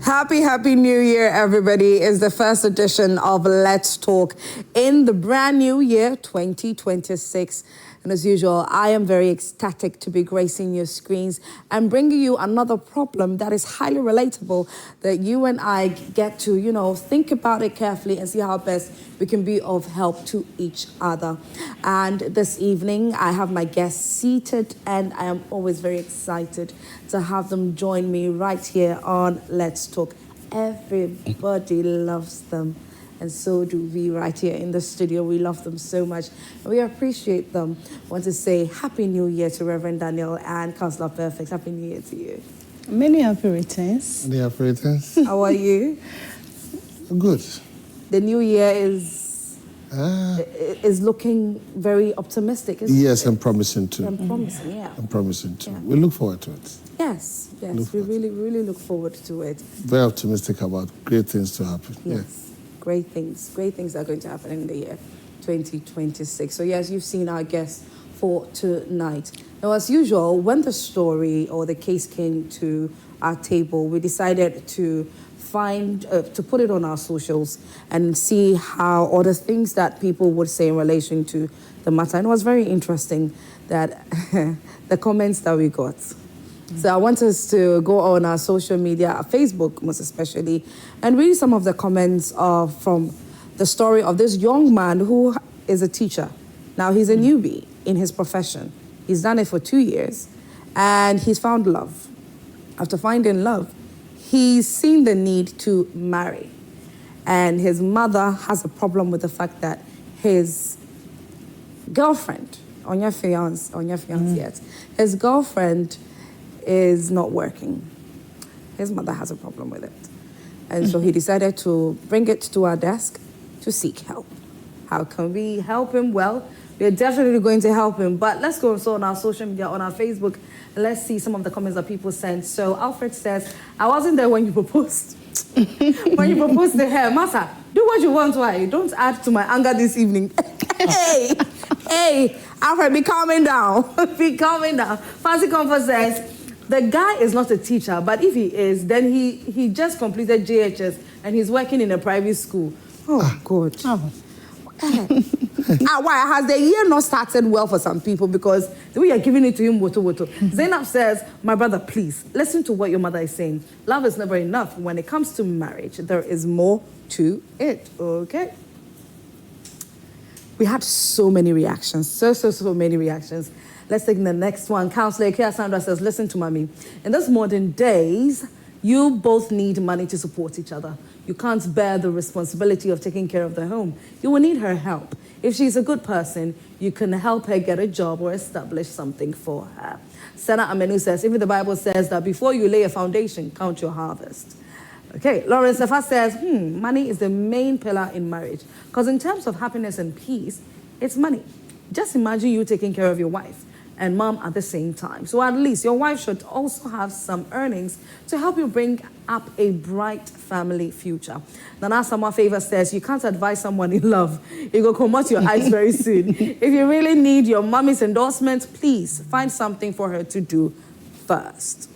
Happy New Year, everybody. It's the first edition of Let's Talk in the brand new year, 2026. And as usual, I am very ecstatic to be gracing your screens and bringing you another problem that is highly relatable that you and I get to, think about it carefully and see how best we can be of help to each other. And this evening, I have my guests seated and I am always very excited to have them join me right here on Let's Talk. Everybody loves them. And so do we right here in the studio. We love them so much. And we appreciate them. I want to say Happy New Year to Reverend Daniel and Councillor Perfect. Happy New Year to you. Many happy returns. Many happy returns. How are you? Good. The new year is looking very optimistic, isn't it? Yes, and promising too. And promising, yeah. And promising too. Yeah. We look forward to it. Yes. We really look forward to it. Very optimistic about great things to happen. Yes. Yeah. Great things are going to happen in the year 2026. So yes, you've seen our guests for tonight. Now, as usual, when the story or the case came to our table, we decided to to put it on our socials and see how, or the things that people would say in relation to the matter. And it was very interesting that the comments that we got. So I want us to go on our social media, Facebook most especially, and read some of the comments from the story of this young man who is a teacher. Now, he's a newbie in his profession. He's done it for 2 years, and he's found love. After finding love, he's seen the need to marry. And his mother has a problem with the fact that his girlfriend, his girlfriend is not working. His mother has a problem with it. And so he decided to bring it to our desk to seek help. How can we help him? Well, we're definitely going to help him, but let's go also on our social media, on our Facebook, and let's see some of the comments that people sent. So Alfred says, I wasn't there when you proposed. When you proposed to her, Masa, do what you want, why? Don't add to my anger this evening. Hey, Alfred, be calming down. Be calming down. Fancy Comfort says, the guy is not a teacher, but if he is, then he just completed JHS and he's working in a private school. Oh, God. Oh. Why has the year not started well for some people because the way you're giving it to him, woto. Zainab says, my brother, please, listen to what your mother is saying. Love is never enough. When it comes to marriage, there is more to it, okay? We had so many reactions, so many reactions. Let's take the next one. Counselor Ikea Sandra says, listen to mommy. In these modern days, you both need money to support each other. You can't bear the responsibility of taking care of the home. You will need her help. If she's a good person, you can help her get a job or establish something for her. Sana Amenu says, even the Bible says that before you lay a foundation, count your harvest. Okay, Lawrence Safa says, money is the main pillar in marriage. Because in terms of happiness and peace, it's money. Just imagine you taking care of your wife and mom at the same time. So at least your wife should also have some earnings to help you bring up a bright family future. Nana Sama Favor says, you can't advise someone in love. You go come out your eyes very soon. If you really need your mommy's endorsement, please find something for her to do first.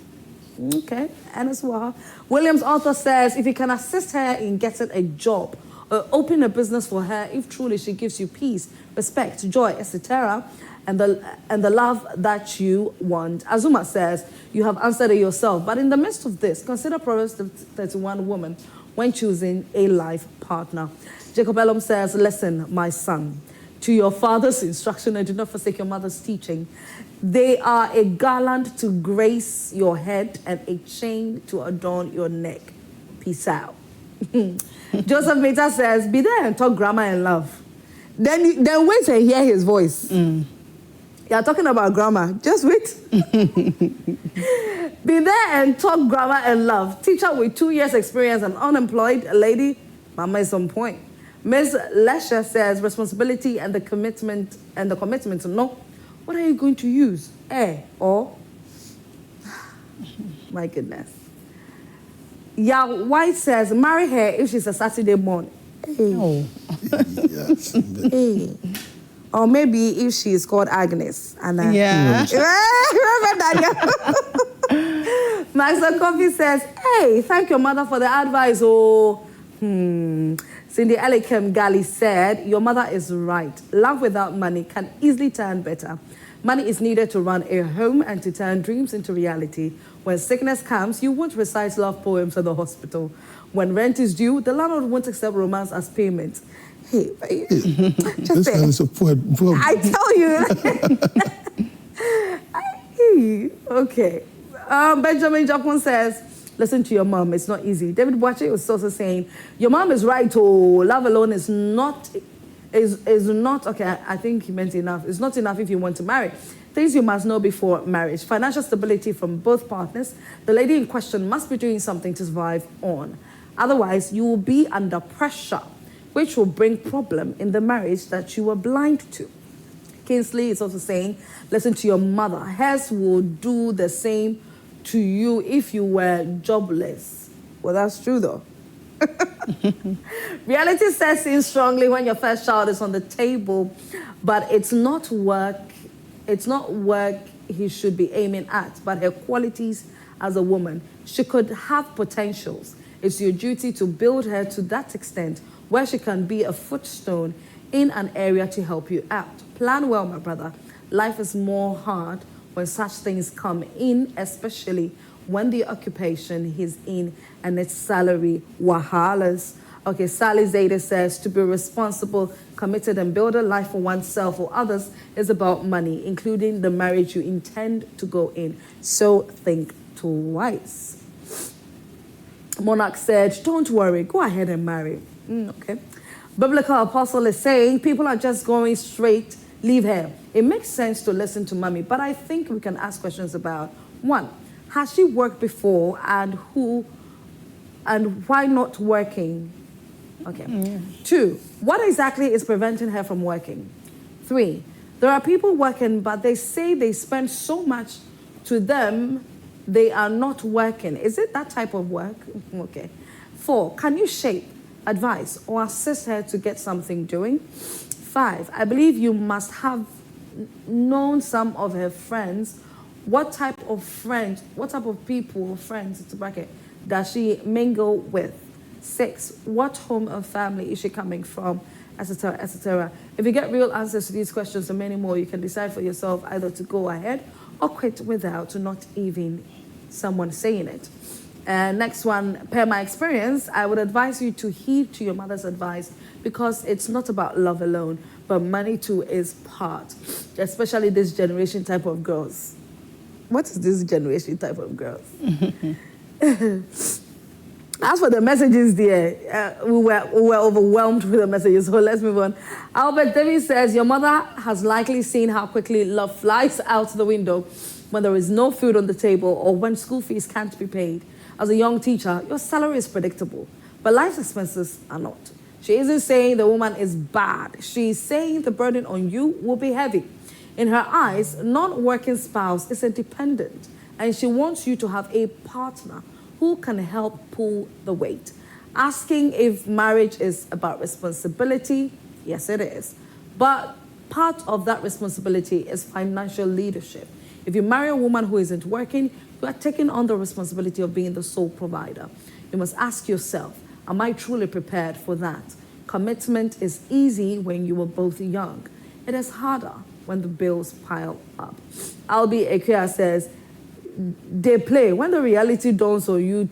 Okay, and as well, Williams also says, if you can assist her in getting a job or open a business for her, if truly she gives you peace, respect, joy, etc., and the love that you want. Azuma says, you have answered it yourself. But in the midst of this, consider Proverbs 31 woman when choosing a life partner. Jacob Elom says, listen, my son, to your father's instruction and do not forsake your mother's teaching. They are a garland to grace your head and a chain to adorn your neck. Peace out. Joseph Meta says, be there and talk grammar and love. Then wait and hear his voice. You're talking about grammar. Just wait. Be there and talk grammar and love. Teacher with 2 years experience and unemployed lady. Mama is on point. Ms. Lesher says responsibility and the commitment to know. What are you going to use? Or? My goodness. Yeah, White says marry her if she's a Saturday born. Oh. Yes. Or maybe if she is called Agnes. Yeah. Remember Daniel? Maxwell Coffee says, hey, thank your mother for the advice. Oh, Cindy Elikem Gali said, your mother is right. Love without money can easily turn bitter. Money is needed to run a home and to turn dreams into reality. When sickness comes, you won't recite love poems at the hospital. When rent is due, the landlord won't accept romance as payment. Hey, just This guy is a poor. I tell you. Okay. Benjamin Jopon says, listen to your mom. It's not easy. David Boache was also saying, your mom is right. Oh, love alone is not, okay, I think he meant enough. It's not enough if you want to marry. Things you must know before marriage. Financial stability from both partners. The lady in question must be doing something to survive on. Otherwise, you will be under pressure, which will bring problem in the marriage that you were blind to. Kingsley is also saying, listen to your mother. Hers will do the same to you if you were jobless. Well, that's true though. Reality sets in strongly when your first child is on the table, but it's not work he should be aiming at, but her qualities as a woman. She could have potentials. It's your duty to build her to that extent where she can be a footstone in an area to help you out. Plan well, my brother. Life is more hard when such things come in, especially when the occupation he's in and its salary wahalas. Okay, Sally Zeta says to be responsible, committed, and build a life for oneself or others is about money, including the marriage you intend to go in. So think twice. Monarch said, don't worry, go ahead and marry. Okay. Biblical Apostle is saying people are just going straight, leave her. It makes sense to listen to mommy, but I think we can ask questions about, one, has she worked before and who and why not working? Okay. 2, what exactly is preventing her from working? 3, there are people working, but they say they spend so much to them, they are not working. Is it that type of work? Okay. 4, can you shape, advise, or assist her to get something doing? 5, I believe you must have known some of her friends. What type of people or friends, it's a bracket, does she mingle with? 6, what home or family is she coming from? Etc., etc. If you get real answers to these questions and many more, you can decide for yourself either to go ahead or quit without not even someone saying it. And next one, per my experience, I would advise you to heed to your mother's advice because it's not about love alone, but money too is part, especially this generation type of girls. What is this generation type of girls? As for the messages there, we were overwhelmed with the messages, so let's move on. Albert Davis says, your mother has likely seen how quickly love flies out the window when there is no food on the table or when school fees can't be paid. As a young teacher, your salary is predictable, but life's expenses are not. She isn't saying the woman is bad. She's saying the burden on you will be heavy. In her eyes, non-working spouse is a dependent, and she wants you to have a partner who can help pull the weight. Asking if marriage is about responsibility, yes it is. But part of that responsibility is financial leadership. If you marry a woman who isn't working, you are taking on the responsibility of being the sole provider. You must ask yourself, am I truly prepared for that? Commitment is easy when you were both young. It is harder when the bills pile up. Albi Ekea says, they play. When the reality dawns on you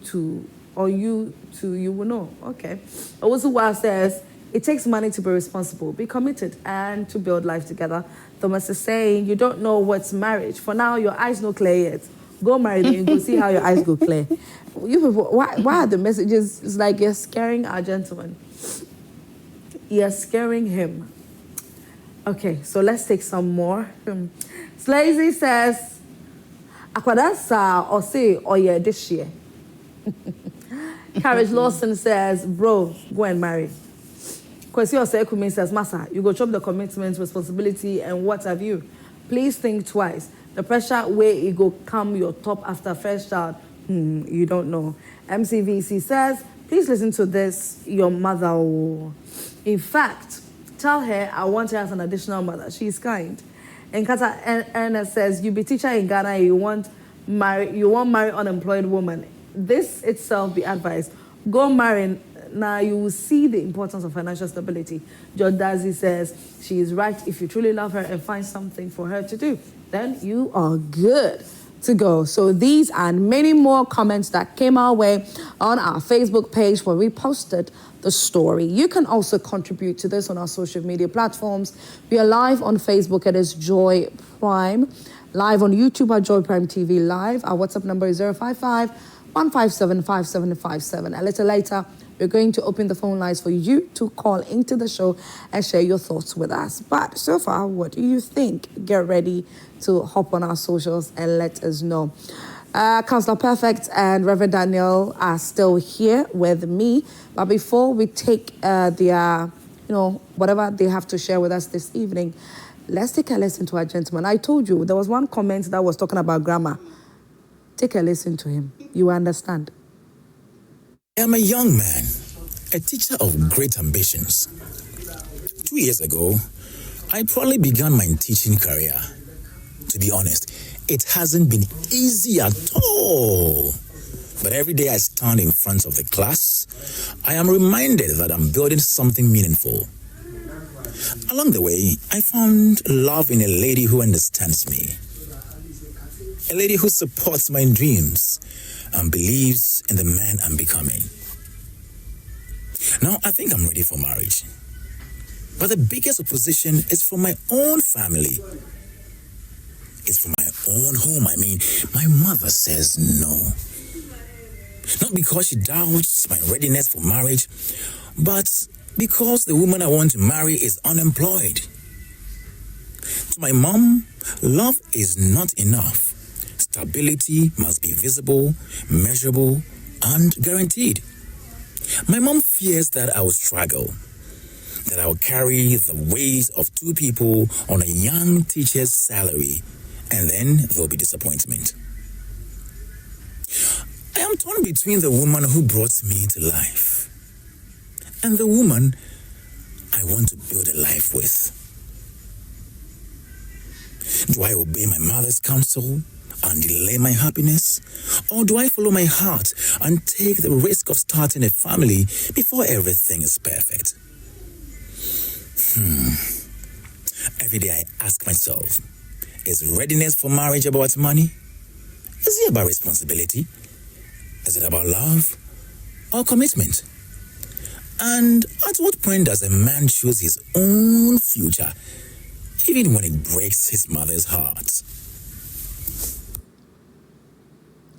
will know. Okay. Owusuwa says, it takes money to be responsible, be committed, and to build life together. Thomas is saying, you don't know what's marriage. For now, your eyes no clear yet. Go marry them and go see how your eyes go clear. You people, why are the messages? It's like you're scaring our gentleman. You're scaring him. Okay, so let's take some more. Slazy says, Akwadasa or say, oh yeah, this year. Carriage Lawson says, bro, go and marry. Kwesi Osei says, Masa, you go chop the commitment, responsibility, and what have you. Please think twice. The pressure where it go come your top after first child, you don't know. MCVC says, please listen to this, your mother. Oh. In fact, tell her I want her as an additional mother. She's kind. And Kata Ernest says, you be teacher in Ghana, you want you won't marry unemployed woman. This itself be advised. Go marry. Now you will see the importance of financial stability. George Dazi says she is right. If you truly love her and find something for her to do, then you are good to go. So these and many more comments that came our way on our Facebook page where we posted the story. You can also contribute to this on our social media platforms. We are live on Facebook. It is Joy Prime. Live on YouTube at Joy Prime TV Live. Our WhatsApp number is 055-157-5757. A little later, we're going to open the phone lines for you to call into the show and share your thoughts with us. But so far, what do you think? Get ready to hop on our socials and let us know. Councillor Perfect and Reverend Daniel are still here with me. But before we take their, whatever they have to share with us this evening, let's take a listen to our gentleman. I told you, there was one comment that was talking about grammar. Take a listen to him. You understand. I am a young man, a teacher of great ambitions. 2 years ago, I probably began my teaching career. To be honest, it hasn't been easy at all. But every day I stand in front of the class, I am reminded that I'm building something meaningful. Along the way, I found love in a lady who understands me. A lady who supports my dreams and believes in the man I'm becoming. Now, I think I'm ready for marriage. But the biggest opposition is from my own family. It's from my own home. I mean, my mother says no. Not because she doubts my readiness for marriage, but because the woman I want to marry is unemployed. To my mom, love is not enough. Stability must be visible, measurable, and guaranteed. My mom fears that I will struggle, that I will carry the weight of two people on a young teacher's salary, and then there will be disappointment. I am torn between the woman who brought me to life and the woman I want to build a life with. Do I obey my mother's counsel and delay my happiness? Or do I follow my heart and take the risk of starting a family before everything is perfect? Every day I ask myself, is readiness for marriage about money? Is it about responsibility? Is it about love or commitment? And at what point does a man choose his own future, even when it breaks his mother's heart?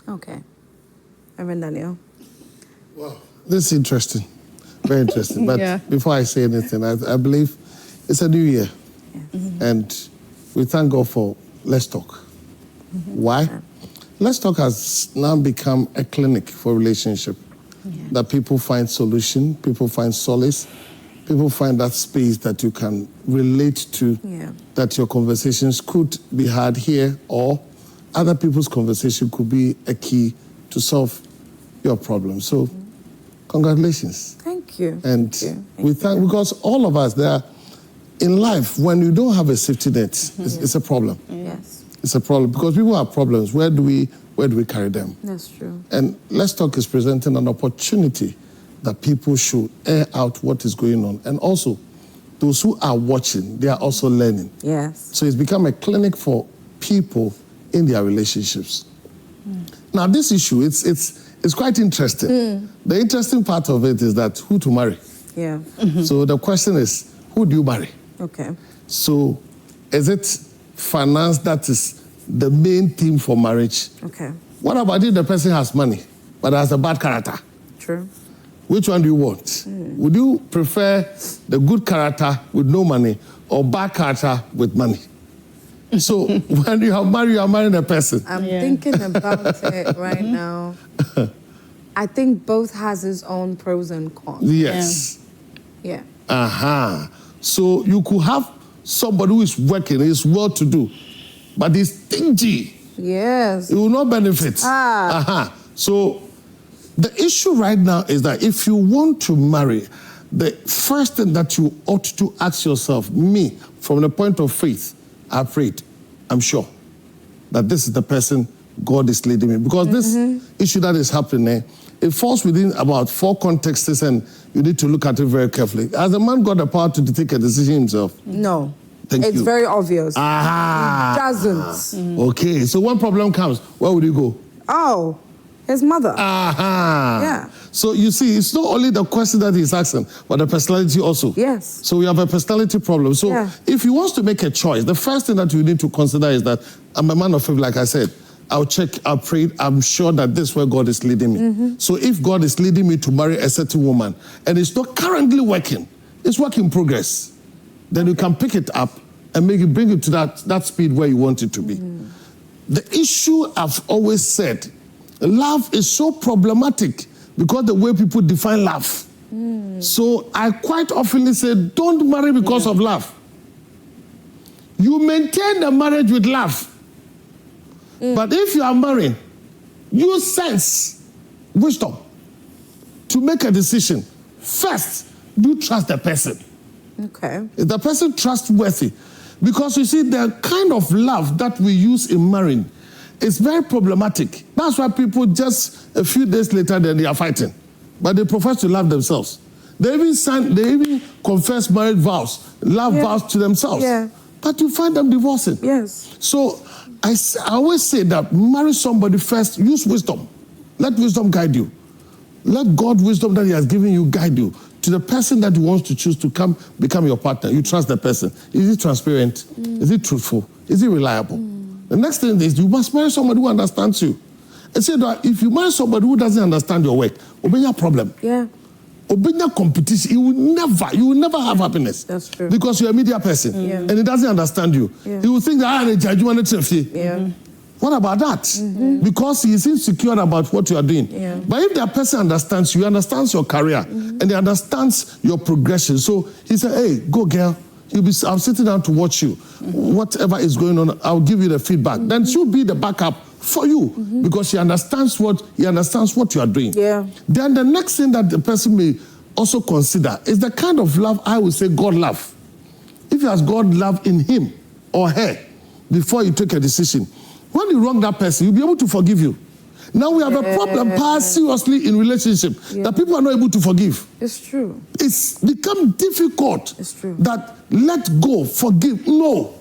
Okay. Reverend Daniel. Wow. This is interesting. Very interesting. But before I say anything, I believe it's a new year. Yeah. And we thank God for Let's Talk. Why? Let's Talk has now become a clinic for relationship. That people find solution, people find solace, people find that space that you can relate to, that your conversations could be had here, or other people's conversation could be a key to solve your problem. So, congratulations. Thank you. And we thank, because all of us there, in life, when you don't have a safety net, it's a problem. Yes. It's a problem, because people have problems. Where do we carry them? That's true. And Let's Talk is presenting an opportunity that people should air out what is going on. And also, those who are watching, they are also learning. Yes. So it's become a clinic for people in their relationships. Now, this issue, it's quite interesting. The interesting part of it is that who to marry. Yeah. So the question is, who do you marry? Okay. So is it finance that is the main theme for marriage? Okay. What about if the person has money, but has a bad character? True. Which one do you want? Would you prefer the good character with no money or bad character with money? So when you are marrying a person. I'm thinking about it right now. I think both has its own pros and cons. Yes. Yeah. So you could have somebody who is working, is well-to-do, but is stingy. Yes. It will not benefit. So the issue right now is that if you want to marry, the first thing that you ought to ask yourself, me, from the point of faith, I prayed, I'm sure that this is the person God is leading me. Because this issue that is happening, it falls within about 4 contexts, and you need to look at it very carefully. Has the man got the power to take a decision himself? No. Thank It's you. very obvious. Ah. It doesn't. Okay, so when problem comes, where would you go? Oh, his mother. Aha. Yeah. So you see, it's not only the question that he's asking, but the personality also. Yes. So we have a personality problem. So Yeah. if he wants to make a choice, the first thing that you need to consider is that I'm a man of faith, like I said. I'll check, I'll pray, I'm sure that this is where God is leading me. So if God is leading me to marry a certain woman, and it's not currently working, it's work in progress, then you can pick it up and bring it to that speed where you want it to be. The issue I've always said, love is so problematic because the way people define love. So I quite often say, don't marry because of love. You maintain the marriage with love. But if you are marrying, use sense, wisdom to make a decision. First, do trust the person. Okay. Is the person trustworthy? Because you see, the kind of love that we use in marrying is very problematic. That's why people just a few days later, then they are fighting. But they profess to love themselves. They even confess marriage vows, love vows to themselves. Yeah. But you find them divorcing. Yes. So I always say that marry somebody first, use wisdom. Let wisdom guide you. Let God's wisdom that he has given you guide you to the person that you want to choose to become your partner. You trust the person. Is he transparent? Is he truthful? Is he reliable? The next thing is you must marry somebody who understands you. I said that if you marry somebody who doesn't understand your work, obey your problem. Yeah. Obey your competition. You will never have happiness. That's true. Because you're a media person and he doesn't understand you. Yeah. He will think that I judge you want to Yeah. What about that? Because he is insecure about what you are doing. Yeah. But if that person understands you, understands your career, and he understands your progression, so he said, hey, go girl, I'm sitting down to watch you. Whatever is going on, I'll give you the feedback. Then she'll be the backup for you because she understands what you are doing. Yeah. Then the next thing that the person may also consider is the kind of love I would say God love. If he has God love in him or her before you take a decision, when you wrong that person, you'll be able to forgive you. Now we have a problem seriously in relationship that people are not able to forgive. It's true. It's become difficult. It's true. That let go, forgive. No.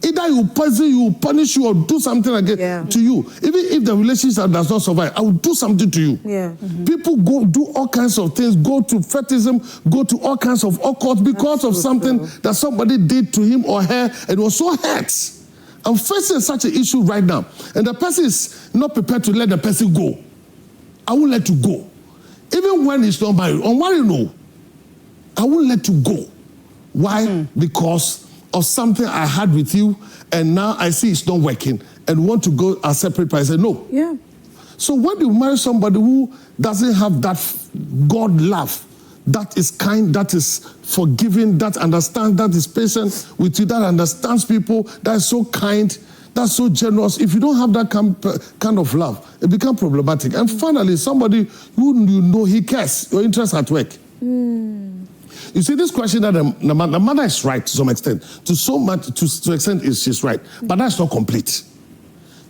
Either you poison you, punish you, or do something again to you. Even if the relationship does not survive, I will do something to you. Yeah. People go do all kinds of things, go to fetishism, go to all kinds of occult because of something that somebody did to him or her, and was so hurt. I'm facing such an issue right now, and the person is not prepared to let the person go. I won't let you go. Even when he's not married, unmarried, no. I won't let you go. Why? Because of something I had with you, and now I see it's not working, and want to go a separate place. I say, no. Yeah. So when you marry somebody who doesn't have that God love, that is kind, that is forgiving, that understands, that is patient with you, that understands people, that is so kind, that's so generous. If you don't have that kind of love, it becomes problematic. And finally, somebody who you know he cares, your interests at work. You see, this question that the mother is right to some extent. To extent she's right. But that's not complete.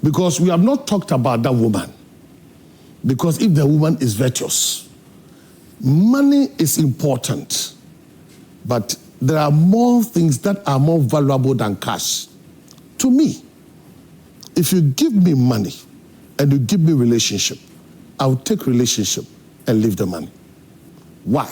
Because we have not talked about that woman. Because if the woman is virtuous, money is important. But there are more things that are more valuable than cash. To me, if you give me money and you give me relationship, I'll take relationship and leave the money. Why?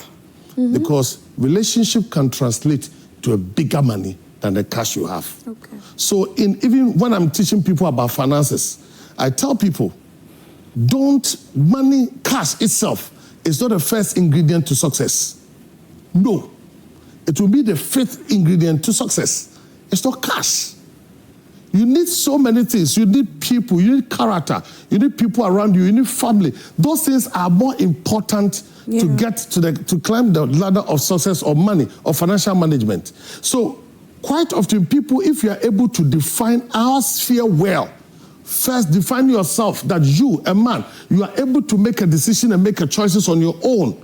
Because relationship can translate to a bigger money than the cash you have. Okay. So even when I'm teaching people about finances, I tell people, cash itself is not the first ingredient to success. No. It will be the fifth ingredient to success. It's not cash. You need so many things. You need people, you need character, you need people around you, you need family. Those things are more important to get to climb the ladder of success or money or financial management. So quite often people, if you are able to define our sphere well, first define yourself that you, a man, you are able to make a decision and make choices on your own.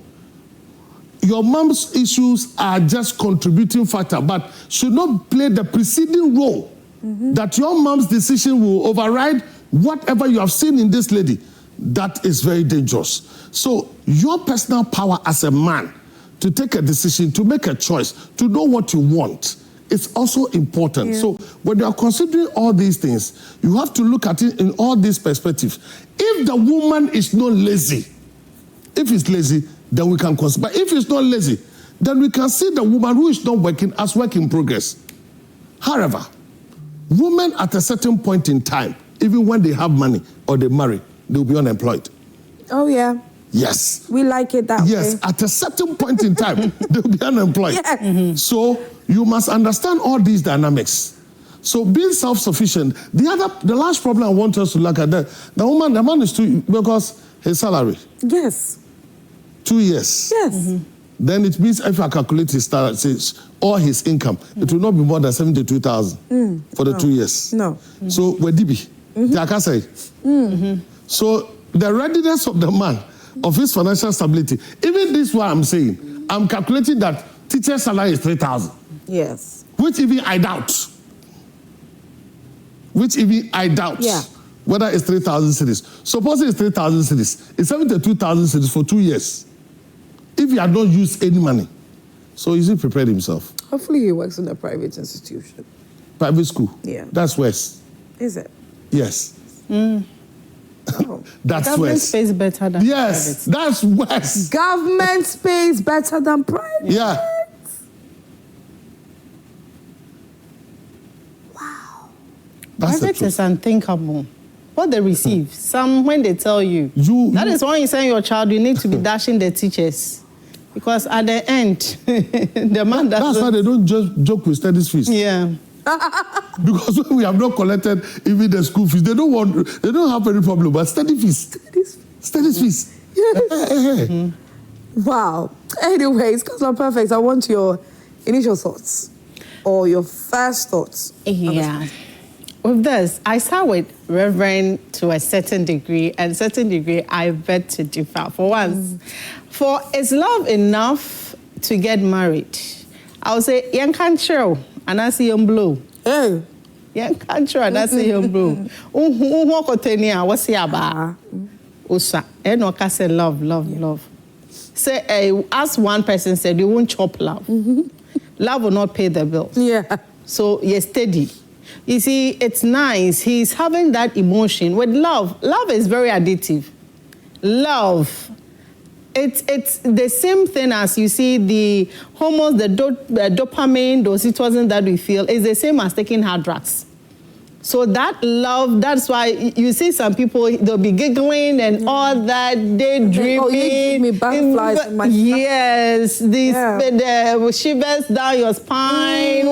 Your mom's issues are just contributing factor, but should not play the preceding role that your mom's decision will override Whatever you have seen in this lady, that is very dangerous. So your personal power as a man to take a decision, to make a choice, to know what you want, it's also important. So when you are considering all these things, you have to look at it in all these perspectives. If the woman is not lazy, if it's lazy, then we can consider. But if it's not lazy, then we can see the woman who is not working as work in progress. However, women at a certain point in time, even when they have money or they marry, they'll be unemployed. Oh, yeah. Yes. We like it that way. Yes, at a certain point in time, they'll be unemployed. Yes. So you must understand all these dynamics. So being self-sufficient, the last problem I want us to look at, the man is because his salary. Yes. 2 years. Yes. Then it means if I calculate his salary, or his income, it will not be more than 72,000 for the 2 years. No. So where DB, say. So the readiness of the man, of his financial stability, even this one I'm saying, I'm calculating that teacher's salary is 3,000. Yes. Which even I doubt. Yeah. Whether it's 3,000 cities. Suppose it's 3,000 cities. It's 72,000 cities for 2 years. If he had not used any money. So he's prepared himself. Hopefully he works in a private institution. Private school. Yeah. That's worse. Is it? Yes. Oh. That's Government worse. pays better than Yes, that's worse. Government pays better than private. Yeah. Wow. That's the private truth. is unthinkable. What they receive, some when they tell you. That is why you send your child, you need to be dashing the teachers. Because at the end, the man That's why they don't just joke with studies fees. Yeah. Because when we have not collected even the school fees, they don't have any problem. But study fees. Study fees. Yes. Wow. Anyways, Councillor Perfect, I want your initial thoughts or your first thoughts. Yeah. With this, I start with Reverend to a certain degree, and certain degree I bet to differ. For once, for is love enough to get married? I would say, young country, and I see him blue. Hey. Young country, and I see him blue. What's the about? Usa, and I say love. Say, as one person said, you won't chop love. Love will not pay the bill. Yeah. So you're steady. You see, it's nice. He's having that emotion. With love, love is very addictive. Love, it's the same thing as you see the hormones, the dopamine, those oxytocin that we feel, is the same as taking hard drugs. So that love, that's why you see some people, they'll be giggling and all that, daydreaming. Oh, you give me butterflies in my stomach. Yes, the shivers down your spine.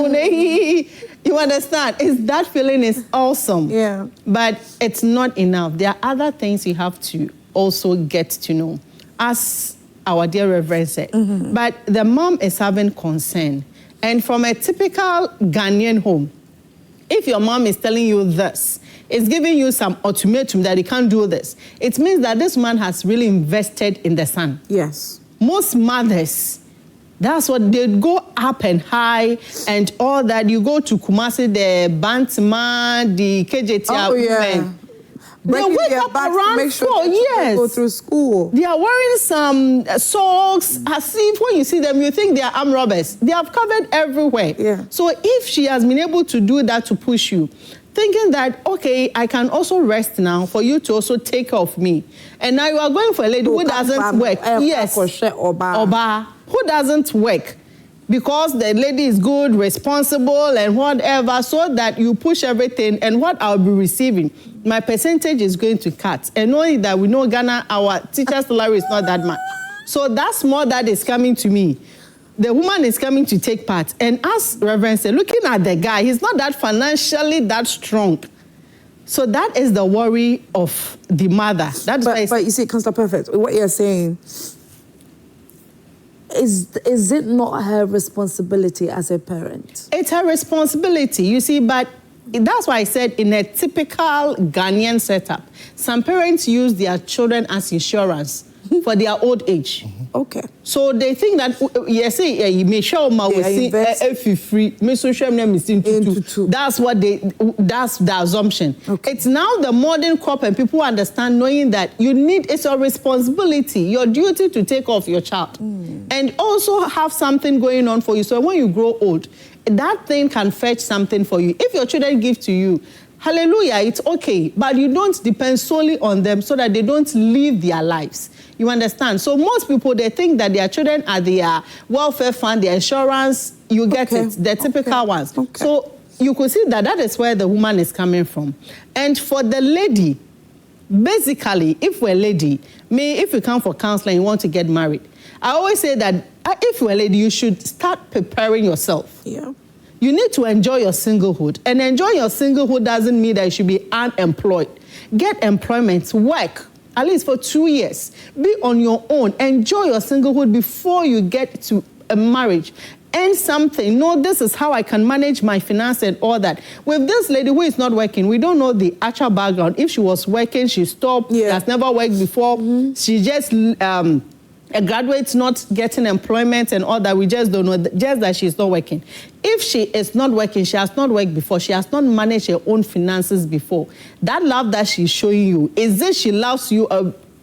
You understand? That feeling is awesome. Yeah. But it's not enough. There are other things you have to also get to know, as our dear Reverend said. But the mom is having concern. And from a typical Ghanaian home, if your mom is telling you this, it's giving you some ultimatum that you can't do this, it means that this man has really invested in the son. Yes. Most mothers, that's what they go up and high and all that. You go to Kumasi, the Bantama, the KJT women. They wake up around make sure 4, that yes. go through school. They are wearing some socks, as if when you see them, you think they are armed robbers. They have covered everywhere. Yeah. So if she has been able to do that to push you, thinking that, okay, I can also rest now for you to also take care of me. And now you are going for a lady who doesn't work. Yes. Oba. Who doesn't work. Because the lady is good, responsible, and whatever, so that you push everything, and what I'll be receiving, my percentage is going to cut. And only that we know Ghana, our teacher's salary is not that much. So that's more that is coming to me. The woman is coming to take part. And as Reverend said, looking at the guy, he's not that financially that strong. So that is the worry of the mother. That's But you see, Councillor Perfect, what you're saying, is it not her responsibility as a parent? It's her responsibility, you see, but that's why I said in a typical Ghanaian setup, some parents use their children as insurance. for their old age. Okay. So they think that yes, you may show my free. That's what that's the assumption. Okay. It's now the modern crop, and people understand, knowing that it's your responsibility, your duty to take off your child, and also have something going on for you. So when you grow old, that thing can fetch something for you. If your children give to you, hallelujah, it's okay. But you don't depend solely on them so that they don't live their lives. You understand? So most people, they think that their children are their welfare fund, their insurance, you get it, the typical ones. Okay. So you could see that is where the woman is coming from. And for the lady, basically, if we're a lady, if you come for counseling, you want to get married, I always say that if you're a lady, you should start preparing yourself. Yeah. You need to enjoy your singlehood. And enjoying your singlehood doesn't mean that you should be unemployed. Get employment, work, at least for 2 years. Be on your own. Enjoy your singlehood before you get to a marriage. Earn something. No, this is how I can manage my finance and all that. With this lady who is not working, we don't know the actual background. If she was working, she stopped, has never worked before. She just... a graduate's not getting employment and all that, we just don't know, just that she's not working. If she is not working, she has not worked before, she has not managed her own finances before, that love that she's showing you, is it she loves you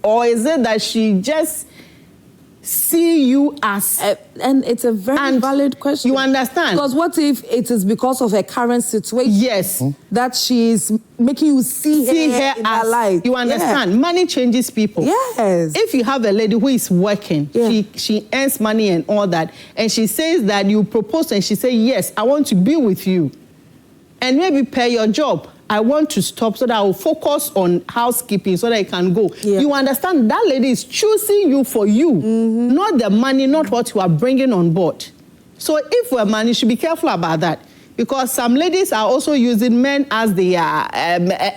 or is it that she just see you as... and it's a very valid question. You understand? Because what if it is because of her current situation? Yes. That she's making you see her in her life. You understand? Yeah. Money changes people. Yes. If you have a lady who is working, she earns money and all that, and she says that you propose and she says, yes, I want to be with you, and maybe pay your job. I want to stop so that I will focus on housekeeping so that I can go. Yeah. You understand? That lady is choosing you for you, not the money, not what you are bringing on board. So if we're money, you should be careful about that. Because some ladies are also using men as their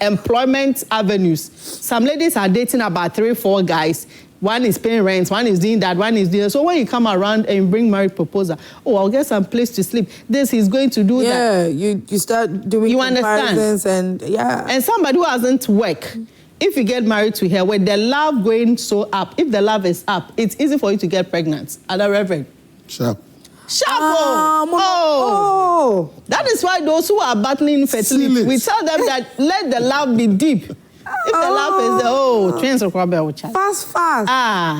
employment avenues. Some ladies are dating about 3-4 guys. One is paying rent, one is doing that, one is doing that. So when you come around and you bring marriage proposal, I'll get some place to sleep. This, he's going to do that. Yeah, you start doing comparisons and And somebody who hasn't worked, if you get married to her, with the love going so up, if the love is up, it's easy for you to get pregnant. Other Reverend. Sharp. That is why those who are battling infertility, we tell them that let the love be deep. If the love is twins are fast.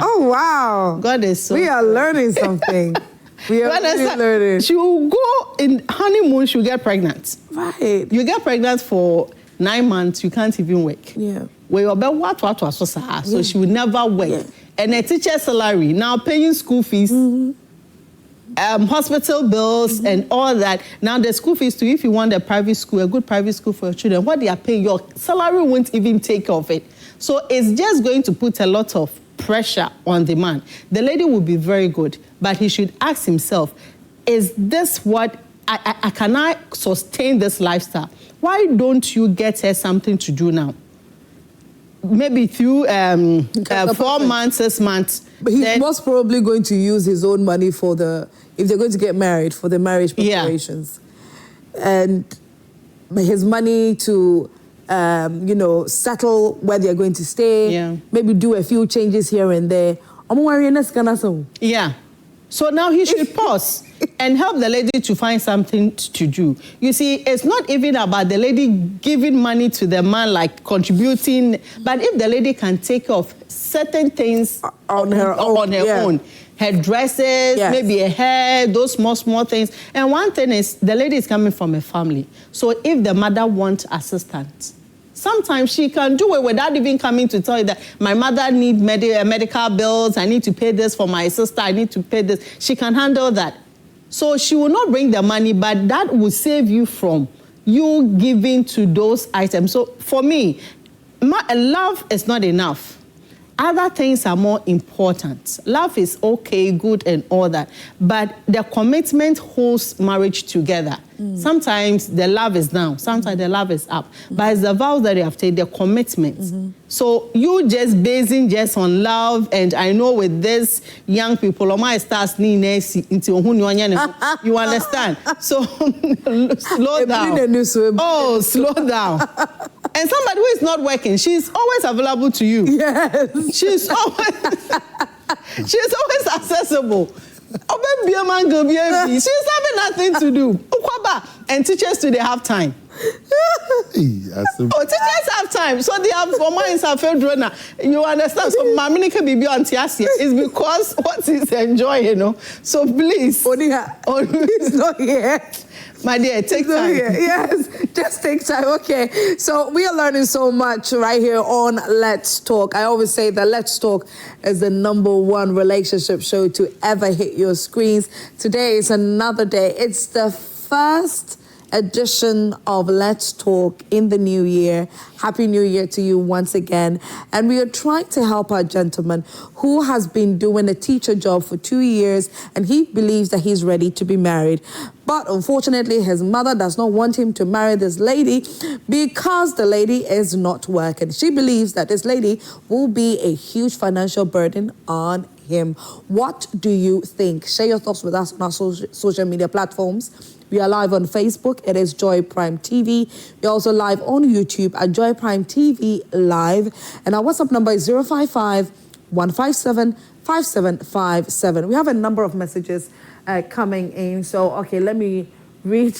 Oh wow. God is so. We are learning something. We are really learning. She will go in honeymoon, she'll get pregnant. Right. You get pregnant for 9 months, you can't even work. Yeah. So she will never work. Yeah. And a teacher's salary, now paying school fees, hospital bills and all that. Now the school fees too, if you want a private school, a good private school for your children, what they are paying, your salary won't even take care of it. So it's just going to put a lot of pressure on the man. The lady will be very good, but he should ask himself, is this what, can I sustain this lifestyle? Why don't you get her something to do now? Maybe through 4 months, 6 months. But he's most probably going to use his own money for if they're going to get married, for the marriage preparations. Yeah. And his money to, settle where they're going to stay. Maybe do a few changes here and there. Yeah. So now he should pause and help the lady to find something to do. You see, it's not even about the lady giving money to the man, like contributing, but if the lady can take off certain things on her own, her dresses, maybe her hair, those small things. And one thing is, the lady is coming from a family. So if the mother wants assistance, sometimes she can do it without even coming to tell you that my mother needs medical bills, I need to pay this for my sister, I need to pay this. She can handle that. So she will not bring the money, but that will save you from you giving to those items. So for me, love is not enough. Other things are more important. Love is okay, good and all that, but the commitment holds marriage together. Sometimes the love is down, sometimes the love is up, but it's the vows that you have taken, the commitment. So you just basing just on love, and I know with this young people, you understand? So slow down. Slow down. And somebody who is not working, she's always available to you. Yes. She's always accessible. She's having nothing to do. And teachers too, they have time. Teachers have time, so they have minds are filled. You understand? So Maminika Bibi on Tiasia is because what he's enjoying, you know. So please, he's not here. My dear, take time. Yes, just take time. Okay, so we are learning so much right here on Let's Talk. I always say that Let's Talk is the #1 relationship show to ever hit your screens. Today is another day. It's the first edition of Let's Talk in the new year. Happy New Year to you once again. And we are trying to help our gentleman who has been doing a teacher job for 2 years, and he believes that he's ready to be married. But unfortunately, his mother does not want him to marry this lady because the lady is not working. She believes that this lady will be a huge financial burden on him. What do you think? Share your thoughts with us on our social media platforms. We are live on Facebook. It is Joy Prime TV. We're also live on YouTube at Joy Prime TV Live. And our WhatsApp number is 055-157-5757. We have a number of messages coming in. So, okay, let me read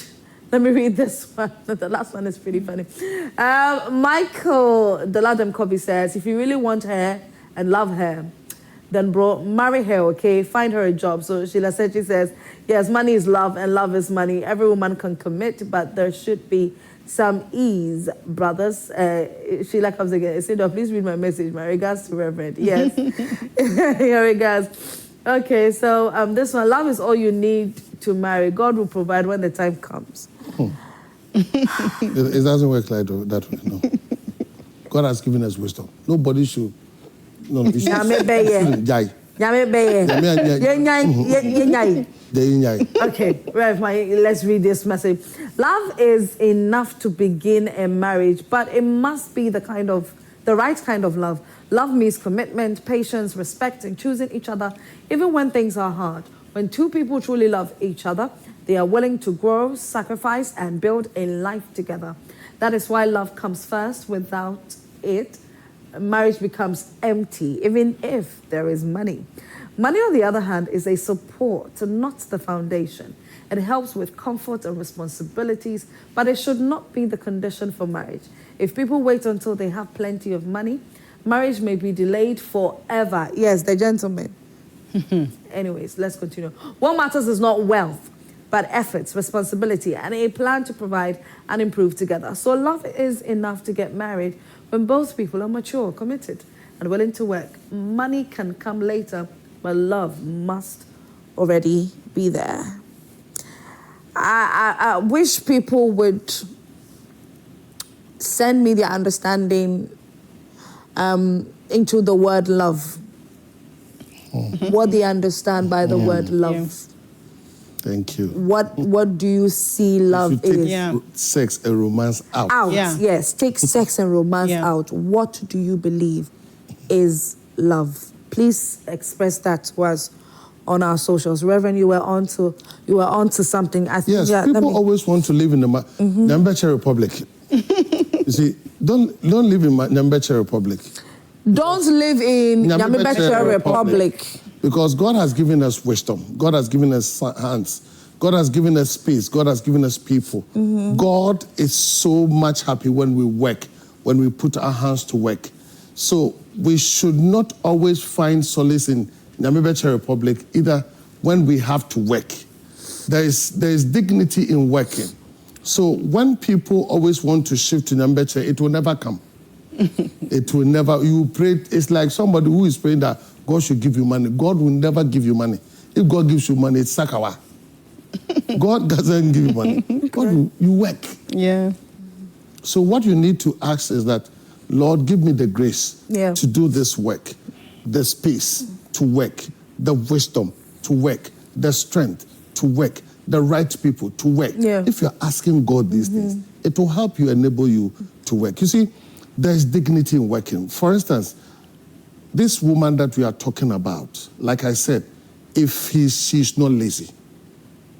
this one. The last one is pretty funny. Michael Daladem Kobe says, if you really want her and love her, then bro, marry her, okay? Find her a job. So Sheila Sechi says, yes, money is love and love is money. Every woman can commit, but there should be some ease, brothers. Sheila comes again. Say, please read my message. My regards to Reverend. Yes. Your regards. Okay, so this one, love is all you need to marry. God will provide when the time comes. It doesn't work like that way, no. God has given us wisdom. Nobody should. No, you should. Okay, Rev, let's read this message. Love is enough to begin a marriage, but it must be the right kind of love. Love means commitment, patience, respect, and choosing each other, even when things are hard. When two people truly love each other, they are willing to grow, sacrifice, and build a life together. That is why love comes first. Without it, marriage becomes empty, even if there is money. Money, on the other hand, is a support, not the foundation. It helps with comfort and responsibilities, but it should not be the condition for marriage. If people wait until they have plenty of money, marriage may be delayed forever. Yes, the gentleman. Anyways, let's continue. What matters is not wealth, but efforts, responsibility, and a plan to provide and improve together. So love is enough to get married when both people are mature, committed, and willing to work. Money can come later, but love must already be there. I wish people would send me their understanding into the word love. What they understand by the word love. Yeah. Thank you. What do you see love if you take is? Sex and romance out. Yes. Take sex and romance out. What do you believe is love? Please express that to us on our socials. Reverend, you were on to something. I think, yes, people always want to live in the Namibia Republic. You see, don't live in Namibia Republic. Don't live in Namibia Republic. Because God has given us wisdom. God has given us hands. God has given us space. God has given us people. God is so much happy when we work, when we put our hands to work. So we should not always find solace in Namibia Republic, either when we have to work. There is dignity in working. So when people always want to shift to Namibia, it will never come. It will never. You pray. It's like somebody who is praying that God should give you money. God will never give you money. If God gives you money, it's sakawa. God doesn't give you money. God, you work. Yeah. So what you need to ask is that, Lord, give me the grace to do this work, the space to work, the wisdom to work, the strength to work, the right people to work. Yeah. If you're asking God these things, it will help you, enable you to work. You see, there's dignity in working. For instance, this woman that we are talking about, like I said, if she's not lazy,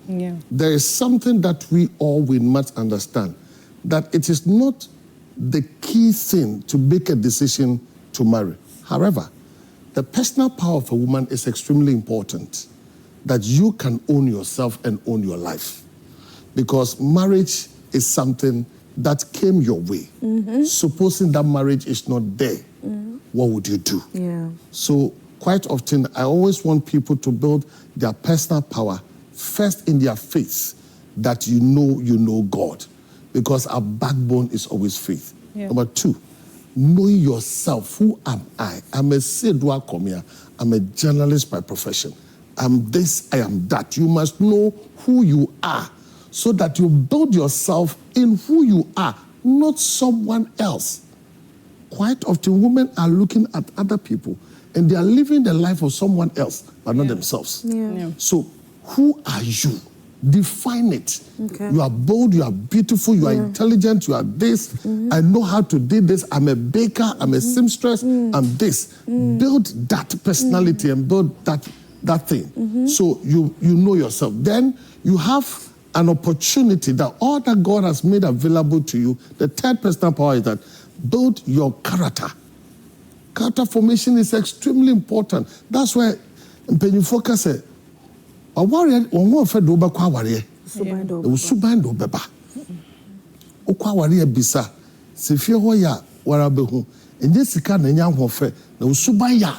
there is something that we must understand, that it is not the key thing to make a decision to marry. However, the personal power of a woman is extremely important, that you can own yourself and own your life. Because marriage is something that came your way. Supposing that marriage is not there, what would you do? Yeah. So quite often, I always want people to build their personal power first in their faith, that you know God. Because our backbone is always faith. Yeah. Number 2, knowing yourself. Who am I? I'm a Sedua Komia. I'm a journalist by profession. I'm this, I am that. You must know who you are so that you build yourself in who you are, not someone else. Quite often, women are looking at other people and they are living the life of someone else, but not themselves. Yeah. So, who are you? Define it. Okay. You are bold, you are beautiful, you are intelligent, you are this. I know how to do this. I'm a baker, I'm a seamstress, I'm this. Build that personality and build that thing. So you know yourself. Then you have an opportunity that all that God has made available to you. The third personal power is that build your character. Character formation is extremely important. That's why when you focus it, a warrior won't fed over qua warrior. Suban do beba. Okwa warrior bisa. Sifia hoya warabehu. And Jessica Nanyang Hofe, no subaya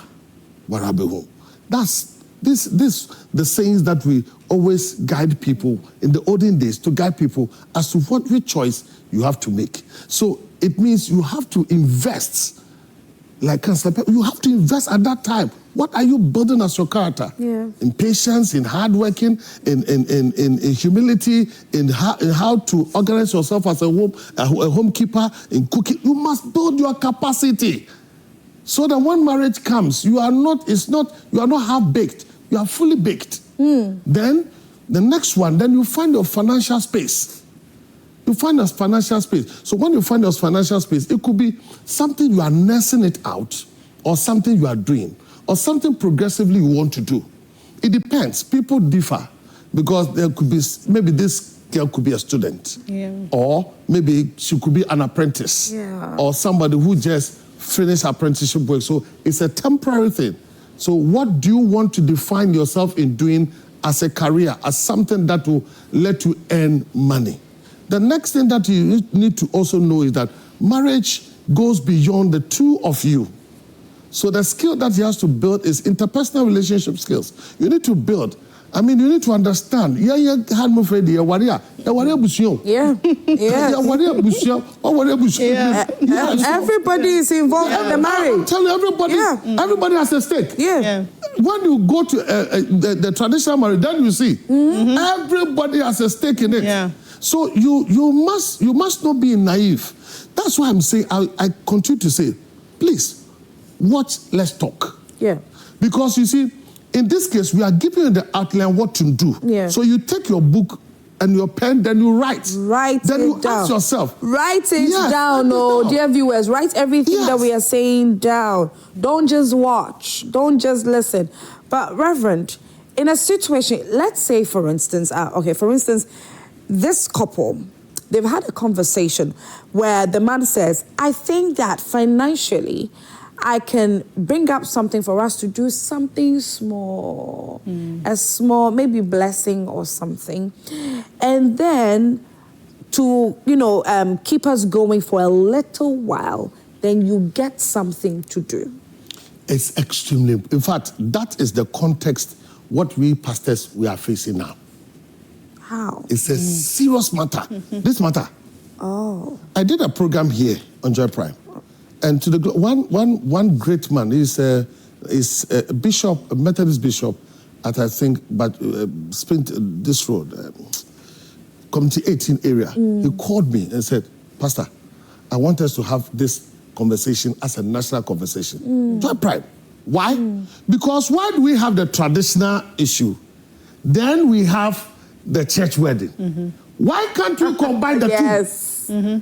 warabehu. That's the sayings that we always guide people in the olden days, to guide people as to which choice you have to make. So it means you have to invest. Like you have to invest at that time. What are you building as your character? Yeah. In patience, in hard working, in humility, in how to organize yourself as a homekeeper, in cooking. You must build your capacity so that when marriage comes, you are not half-baked. You are fully baked. Then the next one, then you find your financial space. You find your financial space. So when you find your financial space, it could be something you are nursing it out, or something you are doing, or something progressively you want to do. It depends. People differ, because there could be, maybe this girl could be a student, or maybe she could be an apprentice, or somebody who just finished apprenticeship work. So it's a temporary thing. So what do you want to define yourself in doing as a career, as something that will let you earn money? The next thing that you need to also know is that marriage goes beyond the two of you. So the skill that he has to build is interpersonal relationship skills. You need to build. I mean, you need to understand. Everybody is involved in the marriage. I'm telling you, everybody has a stake. When you go to the traditional marriage, then you see everybody has a stake in it. So you must not be naive. That's why I'm saying, I continue to say, please, watch Let's Talk. Because you see, in this case, we are giving you the outline what to do. So you take your book and your pen, then you write. Then you ask yourself. Write it down, dear viewers. Write everything that we are saying down. Don't just watch. Don't just listen. But Reverend, in a situation, let's say, for instance, this couple, they've had a conversation where the man says, I think that financially, I can bring up something for us to do something small, a small, maybe blessing or something. And then to, keep us going for a little while, then you get something to do. It's extremely, in fact, that is the context what we pastors, we are facing now. How? It's a serious matter. This matter. I did a program here on Joy Prime. And to the one great man is a bishop, a Methodist bishop at, I think, but Sprint this road, Community 18 area. He called me and said, Pastor, I want us to have this conversation as a national conversation. Joy Prime. Why? Because why do we have the traditional issue? Then we have the church wedding. Why can't we combine the two?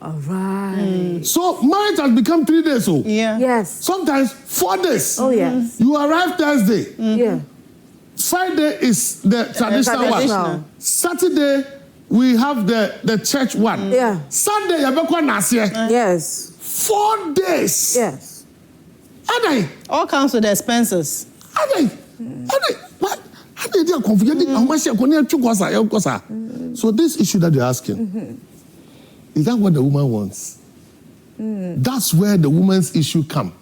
All right. So marriage has become 3 days old. Yes. Sometimes 4 days. Oh, yes. You arrive Thursday. Friday is the traditional one. Saturday we have the church one. Yeah. Sunday, Yes. 4 days. Yes. All comes with expenses. What? So this issue that you're asking, is that what the woman wants? That's where the woman's issue come.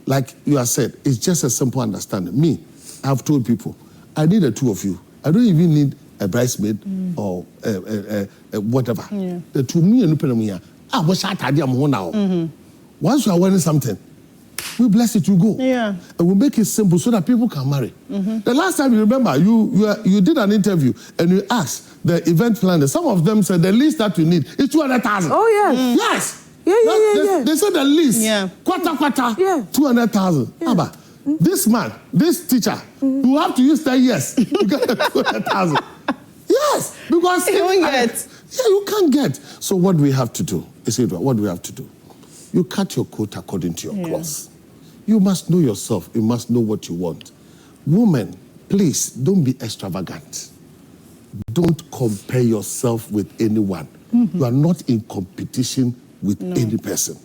Like you have said, it's just a simple understanding. Me, I've told people, I need the two of you. I don't even need a bridesmaid or whatever. Yeah. The two me and once you are wearing something, we bless it, you go. Yeah. And we make it simple so that people can marry. The last time you remember, you did an interview and you asked the event planner. Some of them said the least that you need is 200,000. Oh, yes. Yes. Yeah. They said the least. Yeah. Quarter. Yeah. 200,000. Yeah. This man, this teacher, you have to use 10 years to get 200,000. Yes, because you won't get. You can't get. So what we have to do is what we have to do. You cut your coat according to your clothes. You must know yourself. You must know what you want. Women, please don't be extravagant. Don't compare yourself with anyone. You are not in competition with any person.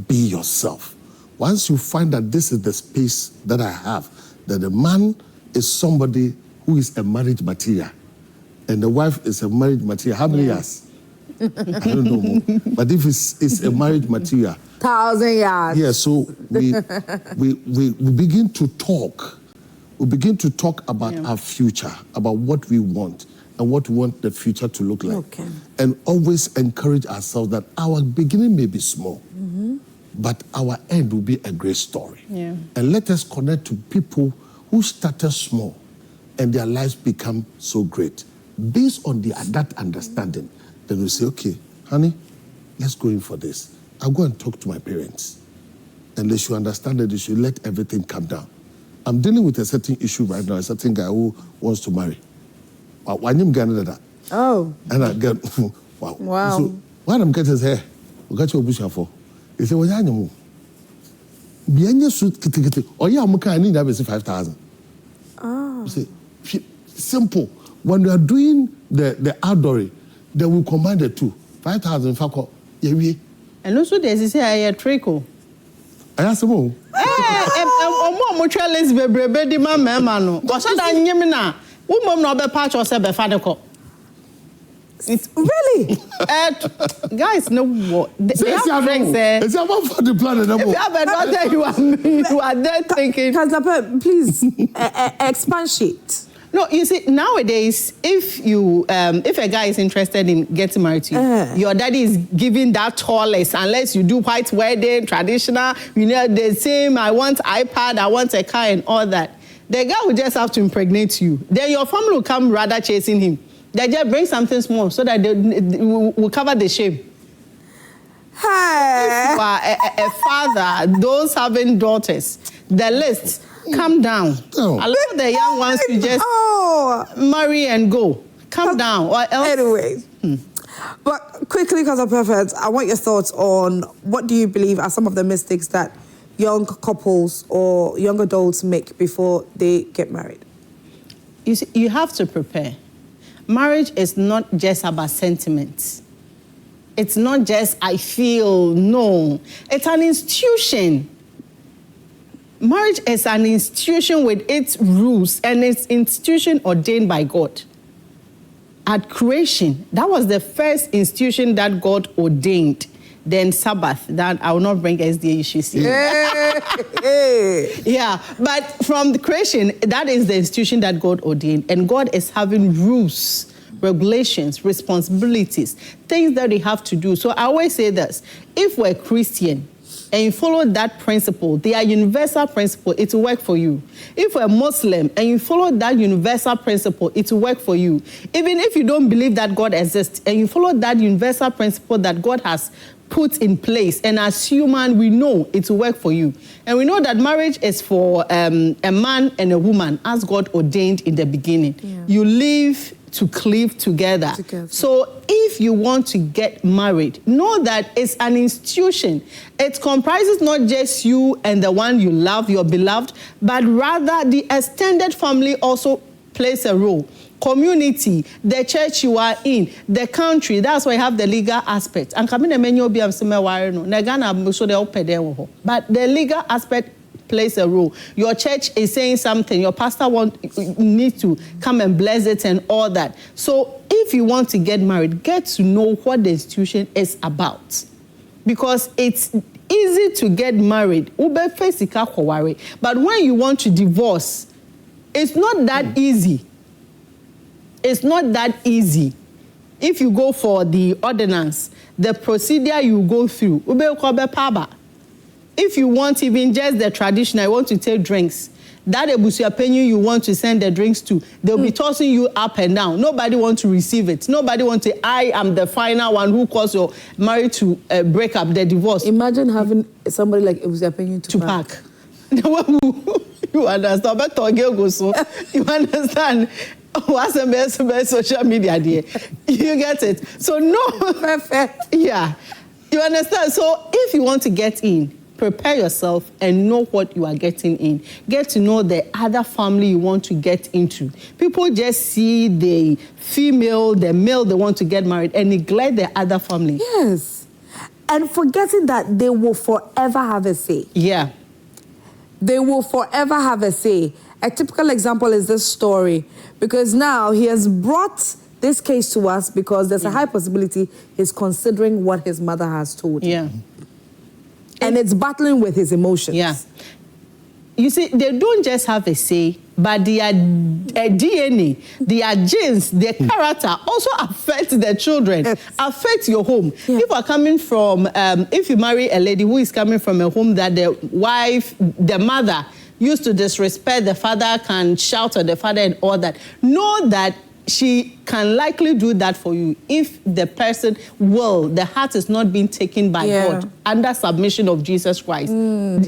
Be yourself. Once you find that this is the space that I have, that the man is somebody who is a marriage material, and the wife is a marriage material, how many years? I don't know more. But if it's a marriage material, 1,000 yards. yeah, so we begin to talk. We begin to talk about our future, about what we want and what we want the future to look like. Okay. And always encourage ourselves that our beginning may be small, but our end will be a great story. Yeah. And let us connect to people who started small and their lives become so great. Based on that understanding, then we say, okay, honey, let's go in for this. I'll go and talk to my parents. And they should understand that they should let everything come down. I'm dealing with a certain issue right now, a certain guy who wants to marry. Oh. And I get, wow. Wow. So, what I'm getting is here, we got your bush for. He said, well, I know. Bianya suit kitty. Oh, yeah, I need that 5,000. Oh. See, simple. When we are doing the outdooring, then we combine the two. 5,000 fako. Yeah, and also there's this a trickle. I asked him, more mutualist bebrebe di ma mema no. Osa da nyem na. Wo mom na obe patch or se be fa de ko. Really? Guys, no what? They have friends there. It's about for the planet. If you have a daughter, you are there thinking. Kaslapa, please expatiate. No, you see, nowadays, if a guy is interested in getting married to you, your daddy is giving that tallest, unless you do white wedding, traditional, the same, I want iPad, I want a car and all that. The guy will just have to impregnate you. Then your family will come rather chasing him. They just bring something small so that they will cover the shame. Hey. If you are a father, those having daughters, the list, come down. Oh. Allow the young ones to just marry and go. Come down. Or else. Anyway. But quickly, because I'm perfect, I want your thoughts on what do you believe are some of the mistakes that young couples or young adults make before they get married? You see, you have to prepare. Marriage is not just about sentiments. It's not just I feel, no. It's an institution. Marriage is an institution with its rules, and it's institution ordained by God. At creation, that was the first institution that God ordained. Then Sabbath, that I will not bring SDA issues here. Yeah, but from the creation, that is the institution that God ordained. And God is having rules, regulations, responsibilities, things that we have to do. So I always say this, if we're Christian, and you follow that principle, they are universal principle, it will work for you. If you're a Muslim and you follow that universal principle, it will work for you. Even if you don't believe that God exists and you follow that universal principle that God has put in place, and as human, we know it will work for you. And we know that marriage is for a man and a woman, as God ordained in the beginning. Yeah. You live to cleave together. So if you want to get married, know that it's an institution. It comprises not just you and the one you love, your beloved, but rather the extended family also plays a role. community, the church you are in, the country. That's why you have the legal aspect. And but the legal aspect plays a role. Your church is saying something, your pastor needs to come and bless it and all that. So if you want to get married, get to know what the institution is about. Because it's easy to get married. But when you want to divorce, it's not that easy. It's not that easy. If you go for the ordinance, the procedure you go through, if you want even just the traditional, you want to take drinks, that ebusia penny you want to send the drinks to, they'll be tossing you up and down. Nobody wants to receive it. Nobody wants to, I am the final one who caused your marriage to break up, the divorce. Imagine having somebody like ebusia penny to pack. You understand? You understand? What's the best social media there? You get it? So no. Perfect. Yeah. You understand? So if you want to get in, prepare yourself and know what you are getting in. Get to know the other family you want to get into. People just see the female, the male they want to get married and neglect the other family. Yes. And forgetting that they will forever have a say. Yeah. They will forever have a say. A typical example is this story, because now he has brought this case to us because there's a high possibility he's considering what his mother has told him. Yeah. And it's battling with his emotions. Yeah. You see, they don't just have a say, but their DNA, their genes, their character also affect the children, affect your home. Yeah. If you are coming from, if you marry a lady who is coming from a home that the wife, the mother, used to disrespect the father, can shout at the father and all that, know that she can likely do that for you if the person the heart is not being taken by God under submission of Jesus Christ.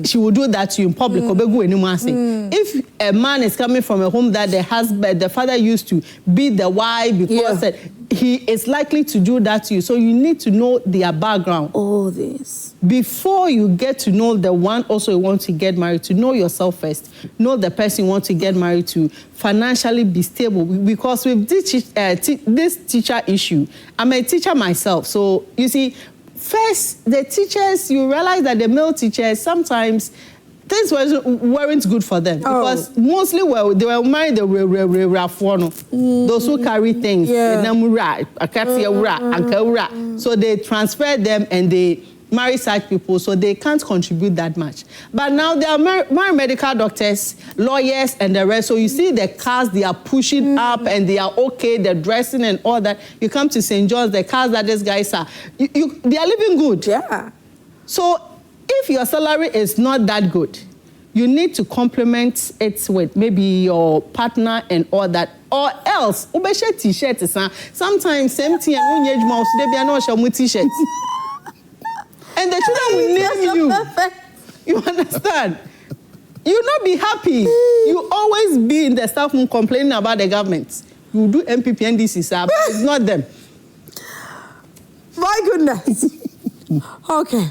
She will do that to you in public. If a man is coming from a home that the father used to beat the wife because he is likely to do that to you. So you need to know their background. All this. Before you get to know the one also you want to get married to, know yourself first. Know the person you want to get married to. Financially be stable. Because with this teacher issue, I'm a teacher myself. So you see, first, the teachers, you realize that the male teachers, sometimes things weren't good for them. Because mostly they were married the those who carry things. So they transferred them and they marry such people, so they can't contribute that much. But now they are married medical doctors, lawyers, and the rest. So you see the cars they are pushing up and they are okay, the dressing and all that. You come to St. John's, the cars that these guys are, they are living good. Yeah. So if your salary is not that good, you need to complement it with maybe your partner and all that. Or else, t-shirt. Sometimes same thing and t-shirts. And the children will name you. You understand? You'll not be happy. You always be in the staff room complaining about the government. You do MPP and DCs, but it's not them. My goodness. Okay.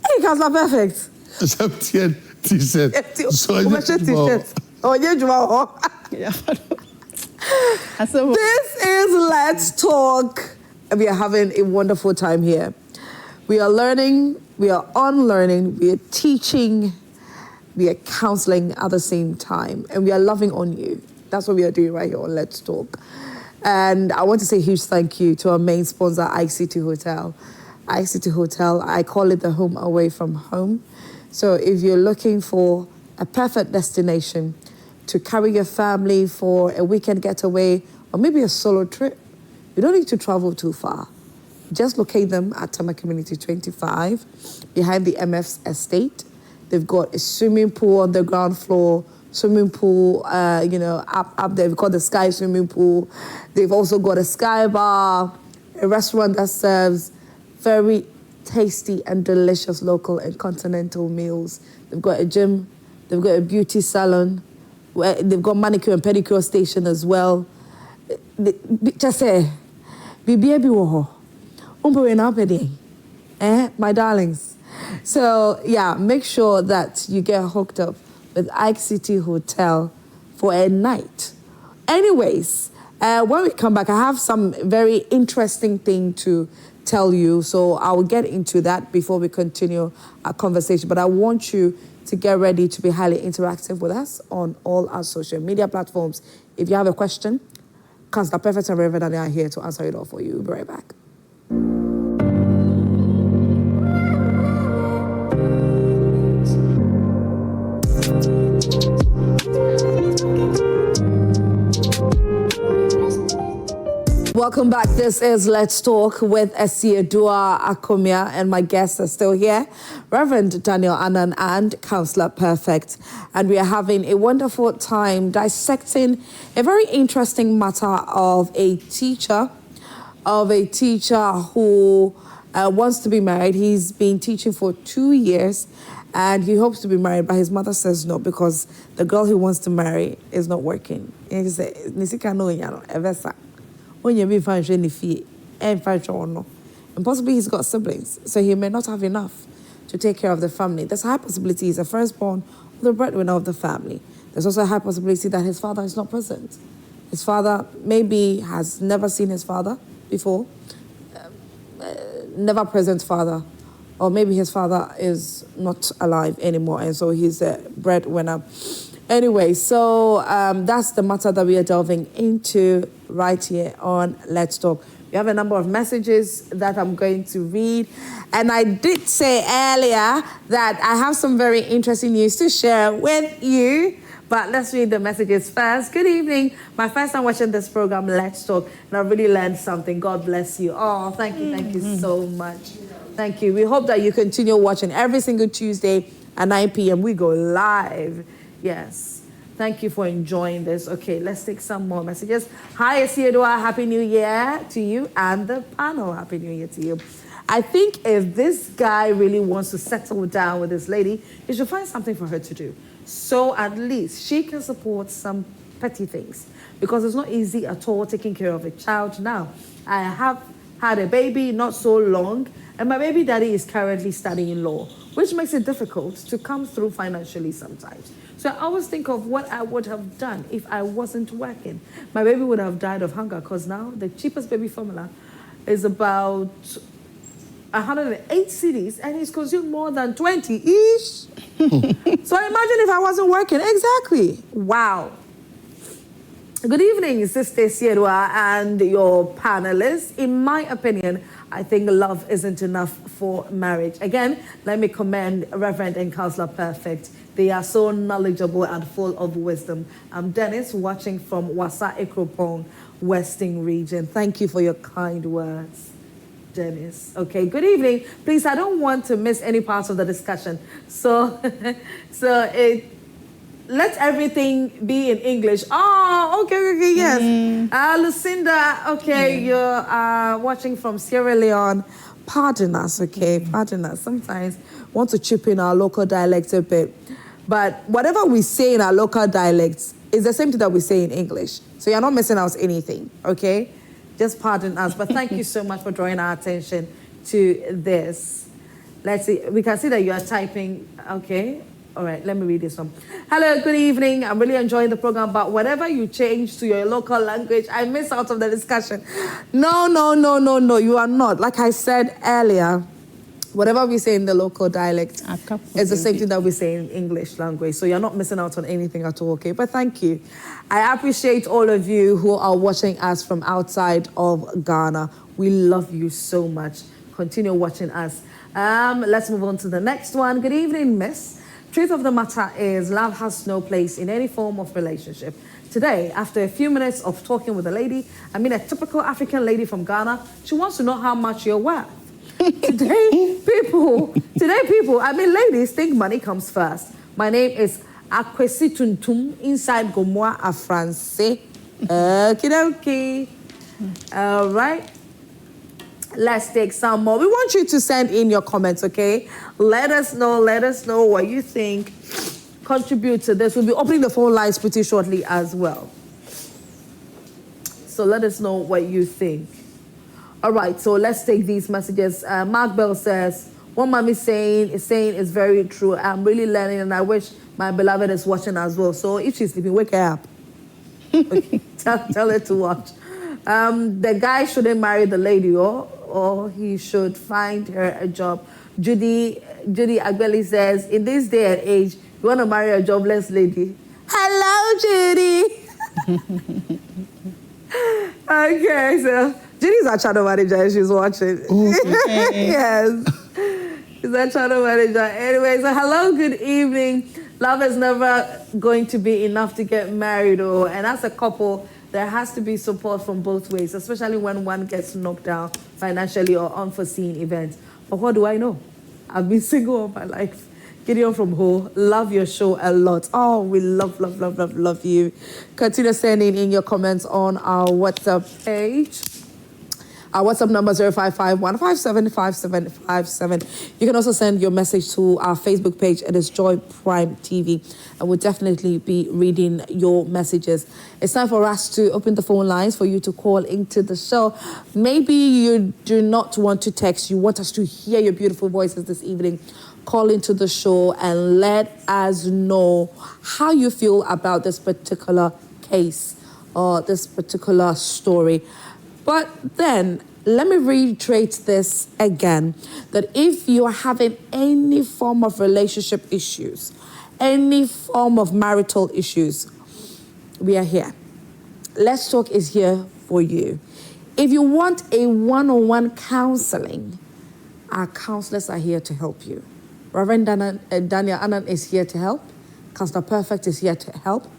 Hey, Councillor Perfect. T-shirt. This is Let's Talk. We are having a wonderful time here. We are learning, we are unlearning, we are teaching, we are counseling at the same time, and we are loving on you. That's what we are doing right here on Let's Talk. And I want to say a huge thank you to our main sponsor, Ike City Hotel. Ike City Hotel, I call it the home away from home. So if you're looking for a perfect destination to carry your family for a weekend getaway or maybe a solo trip, you don't need to travel too far. Just locate them at Tama Community 25, behind the MF's estate. They've got a swimming pool on the ground floor, swimming pool, up there. We call the Sky Swimming Pool. They've also got a Sky Bar, a restaurant that serves very tasty and delicious local and continental meals. They've got a gym. They've got a beauty salon. They've got manicure and pedicure station as well. Just say, my darlings. So yeah, make sure that you get hooked up with Ike City Hotel for a night. Anyways, when we come back, I have some very interesting thing to tell you. So I will get into that before we continue our conversation. But I want you to get ready to be highly interactive with us on all our social media platforms. If you have a question, Counselor Perfect and Reverend Daniel are here to answer it all for you. We'll be right back. Welcome back. This is Let's Talk with Esiedua Akomia, and my guests are still here, Reverend Daniel Annan and Counselor Perfect. And we are having a wonderful time dissecting a very interesting matter of a teacher who wants to be married. He's been teaching for 2 years and he hopes to be married, but his mother says no because the girl he wants to marry is not working. He says, and possibly he's got siblings, so he may not have enough to take care of the family. There's a high possibility he's the firstborn or the breadwinner of the family. There's also a high possibility that his father is not present. His father maybe has never seen his father before, never present father, or maybe his father is not alive anymore, and so he's a breadwinner. Anyway, so that's the matter that we are delving into right here on Let's Talk. We have a number of messages that I'm going to read. And I did say earlier that I have some very interesting news to share with you. But let's read the messages first. Good evening. My first time watching this program, Let's Talk, and I really learned something. God bless you. Oh, thank you so much. Thank you. We hope that you continue watching every single Tuesday at 9 p.m. We go live. Yes. Thank you for enjoying this. Okay, let's take some more messages. Hi, Esiedua. Happy New Year to you and the panel. Happy New Year to you. I think if this guy really wants to settle down with this lady, he should find something for her to do. So at least she can support some petty things. Because it's not easy at all taking care of a child now. I have had a baby not so long, and my baby daddy is currently studying law, which makes it difficult to come through financially sometimes. So I always think of what I would have done if I wasn't working. My baby would have died of hunger because now the cheapest baby formula is about 108 cedis and he's consumed more than 20-ish. So imagine if I wasn't working. Exactly. Wow. Good evening, Sister Esiedua and your panelists. In my opinion, I think love isn't enough for marriage. Again, let me commend Reverend and Counselor Perfect. They are so knowledgeable and full of wisdom. I'm Dennis, watching from Wasa Ekropong, Western region. Thank you for your kind words, Dennis. Okay, good evening. Please, I don't want to miss any parts of the discussion. So let everything be in English. Oh, okay, yes. Lucinda, okay, you're watching from Sierra Leone. Pardon us, okay? Pardon us. Sometimes want to chip in our local dialect a bit. But whatever we say in our local dialects is the same thing that we say in English. So you're not missing out anything, okay? Just pardon us. But thank you so much for drawing our attention to this. Let's see. We can see that you are typing, okay? All right, let me read this one. Hello, good evening. I'm really enjoying the program, but whatever you change to your local language, I miss out of the discussion. No, you are not. Like I said earlier, whatever we say in the local dialect is the same thing that we say in English language. So you're not missing out on anything at all, okay? But thank you. I appreciate all of you who are watching us from outside of Ghana. We love you so much. Continue watching us. Let's move on to the next one. Good evening, miss. Truth of the matter is, love has no place in any form of relationship. Today, after a few minutes of talking with a lady, a typical African lady from Ghana, she wants to know how much you're worth. Today, people, ladies think money comes first. My name is Akwesi Tuntum, inside Gomoa a France. Okay. All right. Let's take some more. We want you to send in your comments, okay? Let us know what you think. Contribute to this. We'll be opening the phone lines pretty shortly as well. So let us know what you think. All right, so let's take these messages. Mark Bell says, what mommy is saying is very true. I'm really learning and I wish my beloved is watching as well. So if she's sleeping, wake her up. Okay. Tell it to watch. The guy shouldn't marry the lady, or he should find her a job. Judy Agbeli says, in this day and age, you want to marry a jobless lady? Hello, Judy. Okay, so Judy's our channel manager and she's watching. Okay. Yes. She's our channel manager. Anyway, so hello, good evening. Love is never going to be enough to get married, and as a couple, there has to be support from both ways, especially when one gets knocked down financially or unforeseen events. But what do I know? I've been single all my life. Gideon from Ho, love your show a lot. Oh, we love you. Continue sending in your comments on our WhatsApp page. Our WhatsApp number is 055-157-5757. You can also send your message to our Facebook page. It is Joy Prime TV. And we'll definitely be reading your messages. It's time for us to open the phone lines for you to call into the show. Maybe you do not want to text. You want us to hear your beautiful voices this evening. Call into the show and let us know how you feel about this particular case or this particular story. But then, let me reiterate this again, that if you are having any form of relationship issues, any form of marital issues, we are here. Let's Talk is here for you. If you want a one-on-one counseling, our counselors are here to help you. Reverend Daniel Annan is here to help. Counselor Perfect is here to help.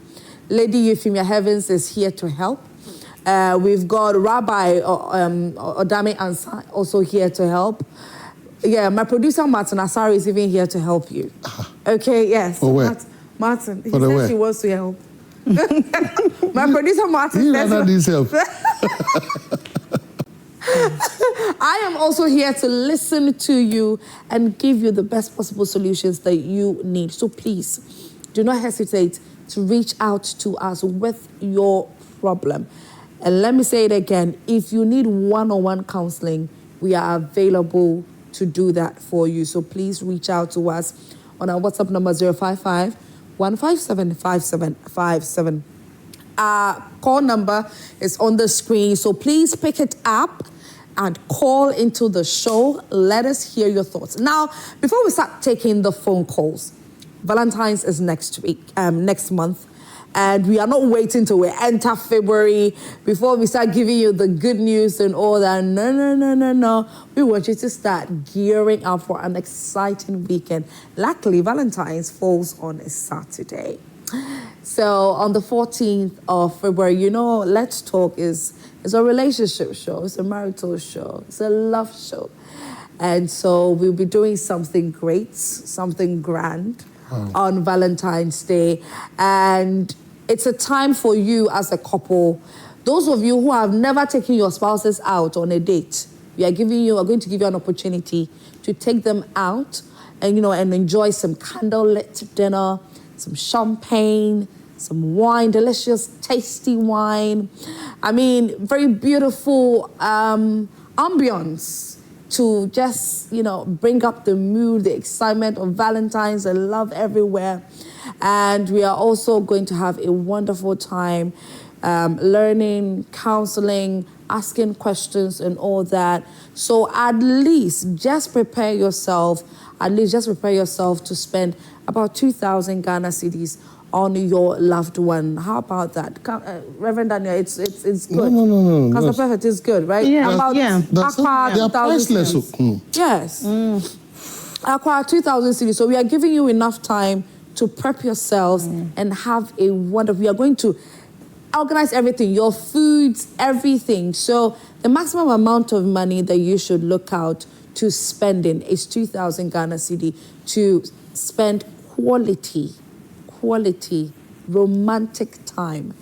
Lady Euphemia Heavens is here to help. We've got Rabbi Odame Ansa also here to help. Yeah, my producer Martin Asari is even here to help you. Okay, yes. For where? Martin, he For says where? he wants to help. My producer Martin says needs help. I am also here to listen to you and give you the best possible solutions that you need. So please, do not hesitate to reach out to us with your problem. And let me say it again, if you need one-on-one counseling, we are available to do that for you. So please reach out to us on our WhatsApp number 055-157-5757. Our call number is on the screen, so please pick it up and call into the show. Let us hear your thoughts. Now, before we start taking the phone calls, Valentine's is next month. And we are not waiting till we enter February before we start giving you the good news and all that. No. We want you to start gearing up for an exciting weekend. Luckily, Valentine's falls on a Saturday. So on the 14th of February, Let's Talk is a relationship show. It's a marital show. It's a love show. And so we'll be doing something great, something grand on Valentine's Day. And it's a time for you as a couple. Those of you who have never taken your spouses out on a date, we are going to give you an opportunity to take them out and enjoy some candlelit dinner, some champagne, some wine, delicious, tasty wine. I mean, very beautiful ambience to just, bring up the mood, the excitement of Valentine's and love everywhere. And we are also going to have a wonderful time learning, counseling, asking questions and all that. So at least just prepare yourself to spend about 2,000 Ghana cedis on your loved one. How about that? Reverend Daniel, it's good. No. Counselor Perfect is good, right? Yeah. How about Aqua They are 2,000 priceless. cedis? Yes. Aqua 2,000 cedis. So we are giving you enough time to prep yourselves and have a wonderful... We are going to organize everything, your foods, everything. So the maximum amount of money that you should look out to spending is 2,000 Ghana cedi to spend quality, romantic time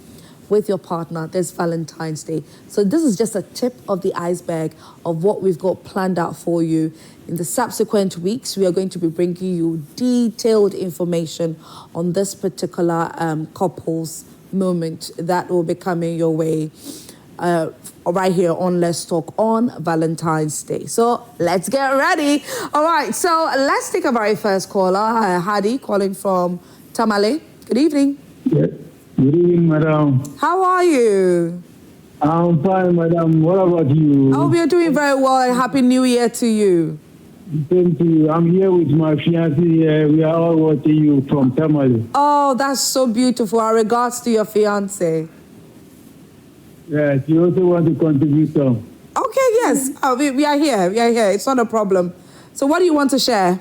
with your partner this Valentine's Day. So this is just a tip of the iceberg of what we've got planned out for you. In the subsequent weeks, we are going to be bringing you detailed information on this particular couple's moment that will be coming your way right here on Let's Talk on Valentine's Day. So let's get ready. All right, so let's take our very first caller, Hadi, calling from Tamale. Good evening. Good evening, madam. How are you? I'm fine, madam. What about you? I hope you're doing very well, and Happy New Year to you. Thank you. I'm here with my fiancé. We are all watching you from Tamale. Oh, that's so beautiful. Our regards to your fiance. Yes, you also want to contribute some. Okay, yes. We are here. We are here. It's not a problem. So what do you want to share?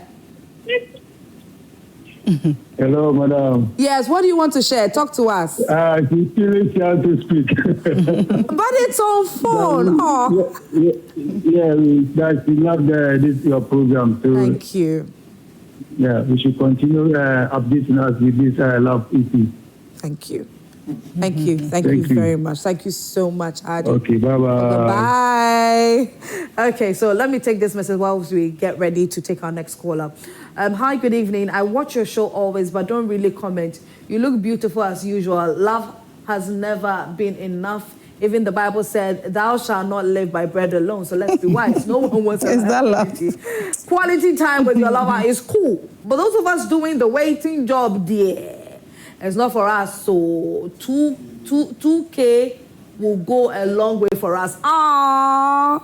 Hello, madam. Yes, what do you want to share? Talk to us. She's feeling shy to speak. But it's on phone. Oh. Yeah, she loved this your program. So, Thank you. yeah, we should continue updating us with this love EP. Thank you. Thank you. Thank you very much. Thank you so much, Haji. Okay, bye-bye. Bye. Okay, so let me take this message while we get ready to take our next caller. Hi, good evening. I watch your show always, but don't really comment. You look beautiful as usual. Love has never been enough. Even the Bible said, thou shalt not live by bread alone. So let's be wise. No one wants Is that love? Quality time with your lover is cool. But those of us doing the waiting job, dear, it's not for us. So 2K will go a long way for us. Ah.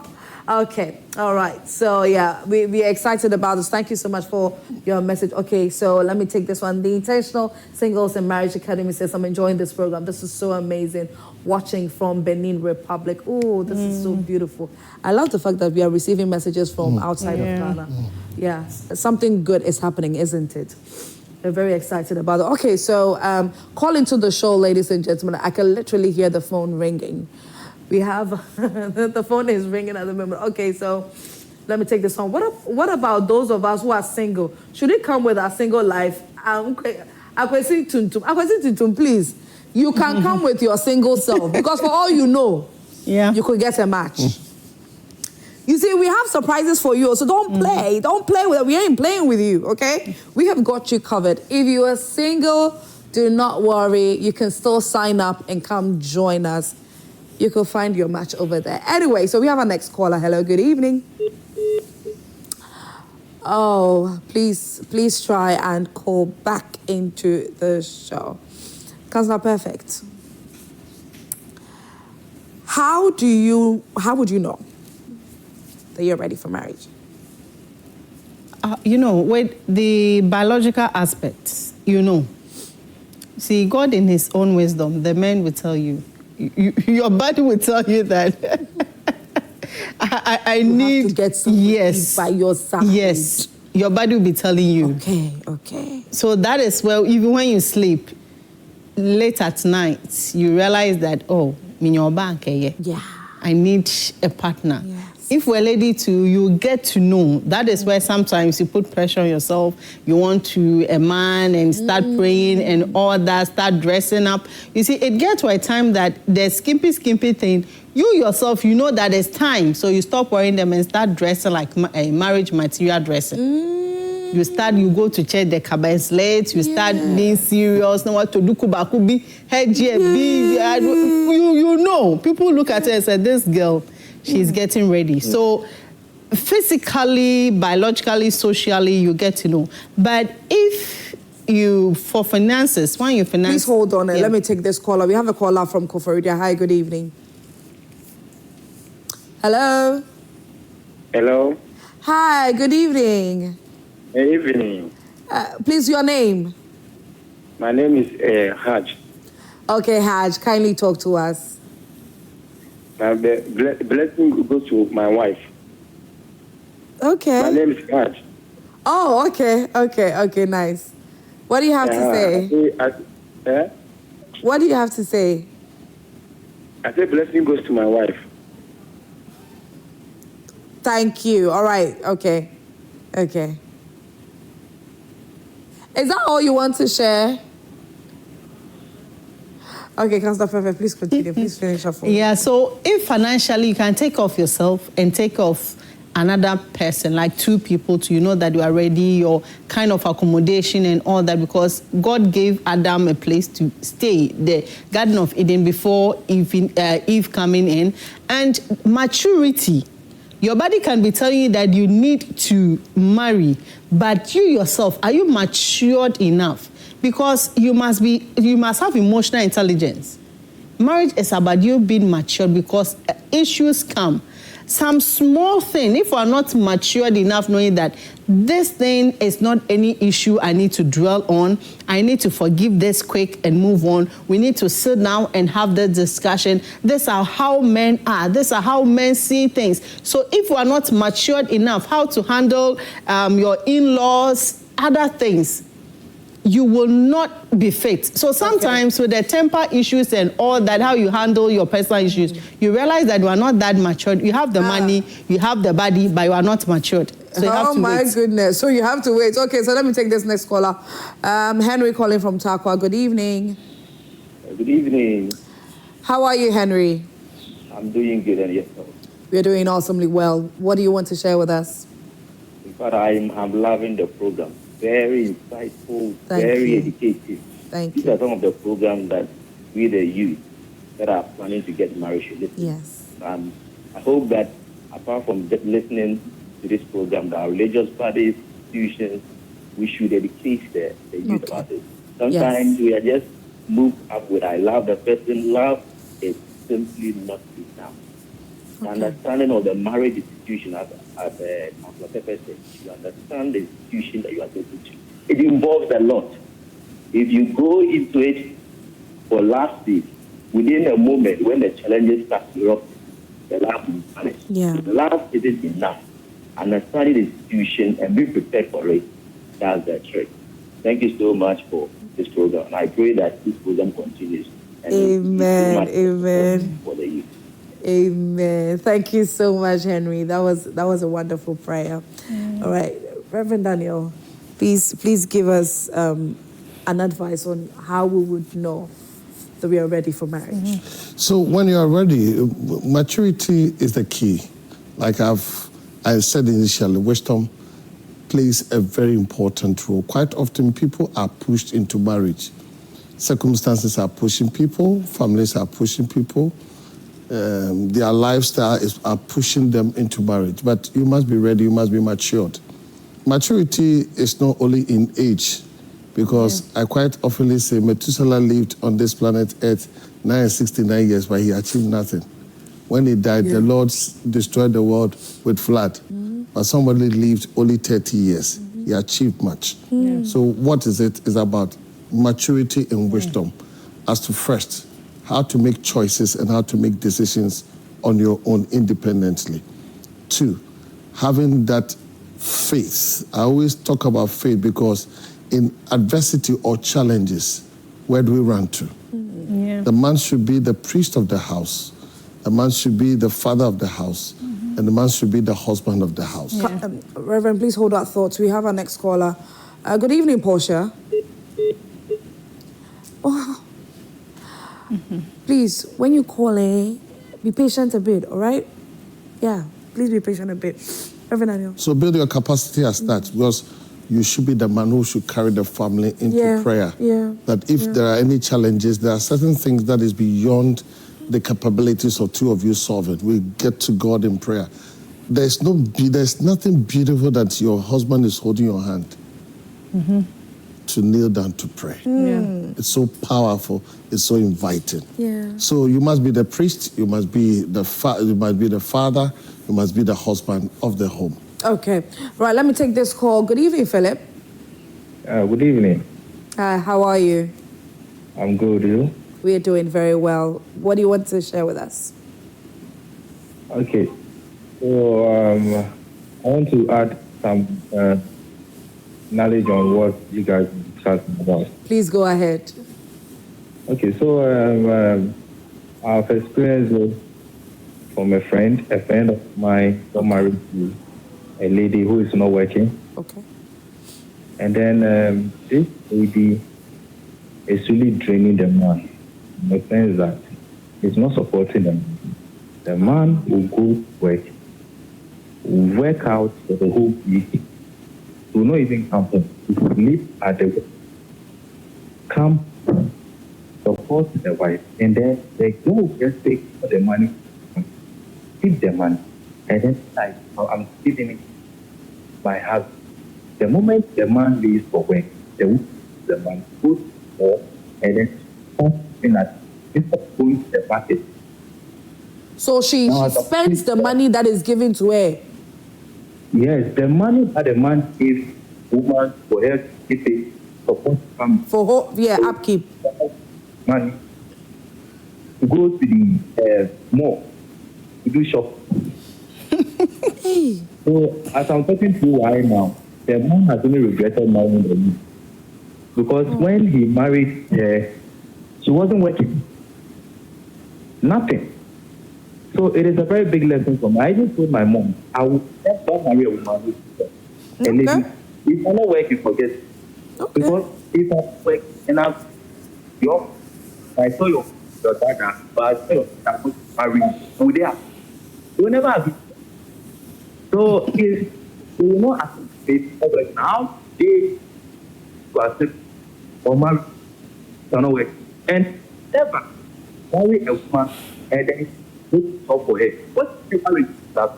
Okay, all right. So yeah, we are excited about this. Thank you so much for your message. Okay, so let me take this one. The Intentional Singles and Marriage Academy says, I'm enjoying this program. This is so amazing. Watching from Benin Republic. Oh, this is so beautiful. I love the fact that we are receiving messages from outside of Ghana. Yeah, something good is happening, isn't it? We're very excited about it. Okay, so call into the show, ladies and gentlemen. I can literally hear the phone ringing. We have, the phone is ringing at the moment. Okay, so let me take this on. What about those of us who are single? Should it come with our single life? Akwesi Tuntum, please. You can come with your single self because for all you know, you could get a match. You see, we have surprises for you, so don't play. Don't play with it. We ain't playing with you, okay? We have got you covered. If you are single, do not worry. You can still sign up and come join us. You can find your match over there. Anyway, so we have our next caller. Hello, good evening. Oh, please try and call back into the show. Councillor Perfect. How would you know that you're ready for marriage? With the biological aspects, See, God in his own wisdom, the man will tell you. Your body will tell you that I need have to get somebody by your side. Yes, your body will be telling you. Okay. So that is well, even when you sleep late at night, you realize that I need a partner. Yes. If we're ready to, you get to know. That is where sometimes you put pressure on yourself. You want to a man and start praying and all that, start dressing up. You see, it gets to a time that the skimpy thing, you yourself, you know that it's time. So you stop wearing them and start dressing like a marriage material dressing. You go to church, the kaba is late, you start being serious, know what to do, kubakubi, people look at her and say, this girl, she's getting ready. So physically, biologically, socially, you get to know. But if for finances, when you finance... Please hold on. Let me take this caller. We have a caller from Koforidia. Hi, good evening. Hello? Hello? Hi, good evening. Good evening. Please, your name? My name is Haj. Okay, Haj, kindly talk to us. My blessing goes to my wife. Okay. My name is Haj. Oh, okay, nice. What do you have to say? What do you have to say? I said blessing goes to my wife. Thank you. All right, okay. Is that all you want to share? Okay, Councillor Fefe, please continue. Please finish off. Yeah, so if financially you can take off yourself and take off another person, like two people, to that you are ready, your kind of accommodation and all that, because God gave Adam a place to stay, the Garden of Eden, before Eve coming in. And maturity, your body can be telling you that you need to marry, but you yourself, are you matured enough? because you must have emotional intelligence. Marriage is about you being mature, because issues come. Some small thing, if we are not matured enough knowing that this thing is not any issue I need to dwell on, I need to forgive this quick and move on. We need to sit down and have the discussion. These are how men are. These are how men see things. So if we are not matured enough how to handle your in-laws, other things, you will not be fit. So sometimes with the temper issues and all that, how you handle your personal issues, you realize that you are not that matured. You have the money, you have the body, but you are not matured. So you have to wait. Goodness. So you have to wait. Okay, so let me take this next caller. Henry calling from Tarkwa. Good evening. Good evening. How are you, Henry? I'm doing good, and yourself? We're doing awesomely well. What do you want to share with us? In fact, I'm loving the program. Very insightful, Thank very you. educative. Thank These you. are some of the programs that we, the youth, that are planning to get married should listen. Yes. I hope that apart from listening to this program, that our religious bodies, institutions, we should educate the youth about it. Sometimes we are just moved up with I love the person. Love is simply not enough. The understanding of the marriage institution, as Pepper said, you understand the institution that you are taking to. It involves a lot. If you go into it for lasting, within a moment when the challenges start erupting, the love will vanish. Yeah. The love isn't enough. Understanding the institution and be prepared for it, that's the trick. Thank you so much for this program. And I pray that this program continues. And Amen. Amen. For the youth. Amen. Thank you so much, Henry. That was a wonderful prayer. All right, Reverend Daniel, please give us an advice on how we would know that we are ready for marriage. So when you are ready, maturity is the key. Like I said initially, wisdom plays a very important role. Quite often people are pushed into marriage. Circumstances are pushing people, families are pushing people. Their lifestyle are pushing them into marriage. But you must be ready, you must be matured. Maturity is not only in age, because I quite often say Methuselah lived on this planet Earth 969 years, but he achieved nothing. When he died, the Lord destroyed the world with flood. But somebody lived only 30 years. He achieved much. So what is it? It's about maturity and wisdom as to first, how to make choices and how to make decisions on your own independently. 2, having that faith. I always talk about faith because in adversity or challenges, where do we run to? The man should be the priest of the house. The man should be the father of the house. And the man should be the husband of the house. Reverend, please hold that thought. We have our next caller. Good evening, Portia. Oh. Please, when you call, be patient a bit, all right? Yeah, please be patient a bit. Reverend Daniel. So build your capacity as that, because you should be the man who should carry the family into prayer. That if there are any challenges, there are certain things that is beyond the capabilities of two of you solving. We get to God in prayer. There's nothing beautiful that your husband is holding your hand to kneel down to pray. It's so powerful. It's so inviting. So you must be the priest. You must be the father. You must be the husband of the home. Okay. Right, let me take this call. Good evening, Philip. Good evening. How are you? I'm good. You? We are doing very well. What do you want to share with us? Okay. So I want to add some knowledge on what you guys are talking about. Please go ahead. Okay. So I've experienced it from a friend of mine got married to a lady who is not working. Okay. And then this lady is really draining the man. In the sense that it's not supporting them. The man will go work, will work out for the whole week, will not even come home. He will live at the work, come, support the wife, and then the girl will just take all the money, keep the money, and then like, I'm giving it my husband. The moment the man leaves for work, the the money, goes more, and then something that instead of going to the market. So she spends the money that is given to her. Yes, the money that the man gives woman for her to keep it, support family. For her, upkeep. Money to go to the mall to do shop. So as I'm talking to you right now, the man has only regretted marrying the woman. Because when he married her, she wasn't working. Nothing. So it is a very big lesson for me. I just told my mom, I will never marry a woman who's a lady. If I don't work, you forget. Okay. Because if I work and I saw your daughter, but I saw your daughter marry you there. You will never have it. So if you will not accept it, now they to accept or marry cannot work. And never marry a woman and then look up for her. What the marriage that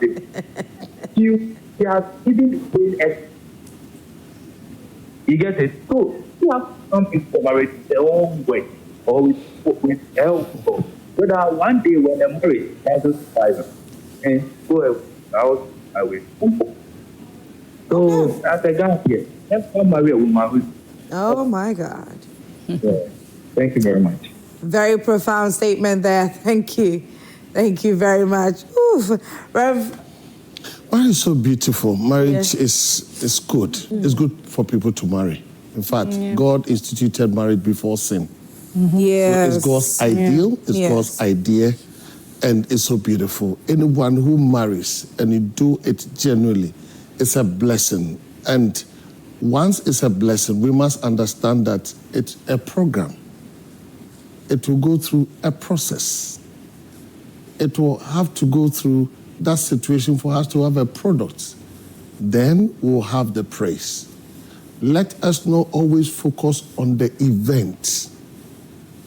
she has even been as you get it. So you have something for marriage their own way or with help. Whether one day when they're married, has a survivor and go out away. So as a guy here, never marry a woman who's oh my God. Yeah. Thank you very much. Very profound statement there. Thank you. Thank you very much. Oof. Rev. Marriage is so beautiful. Marriage is good. It's good for people to marry. In fact, God instituted marriage before sin. Yes. So it's God's ideal, it's God's idea, and it's so beautiful. Anyone who marries and you do it genuinely, it's a blessing. And once it's a blessing, we must understand that it's a program. It will go through a process. It will have to go through that situation for us to have a product. Then we'll have the praise. Let us not always focus on the event.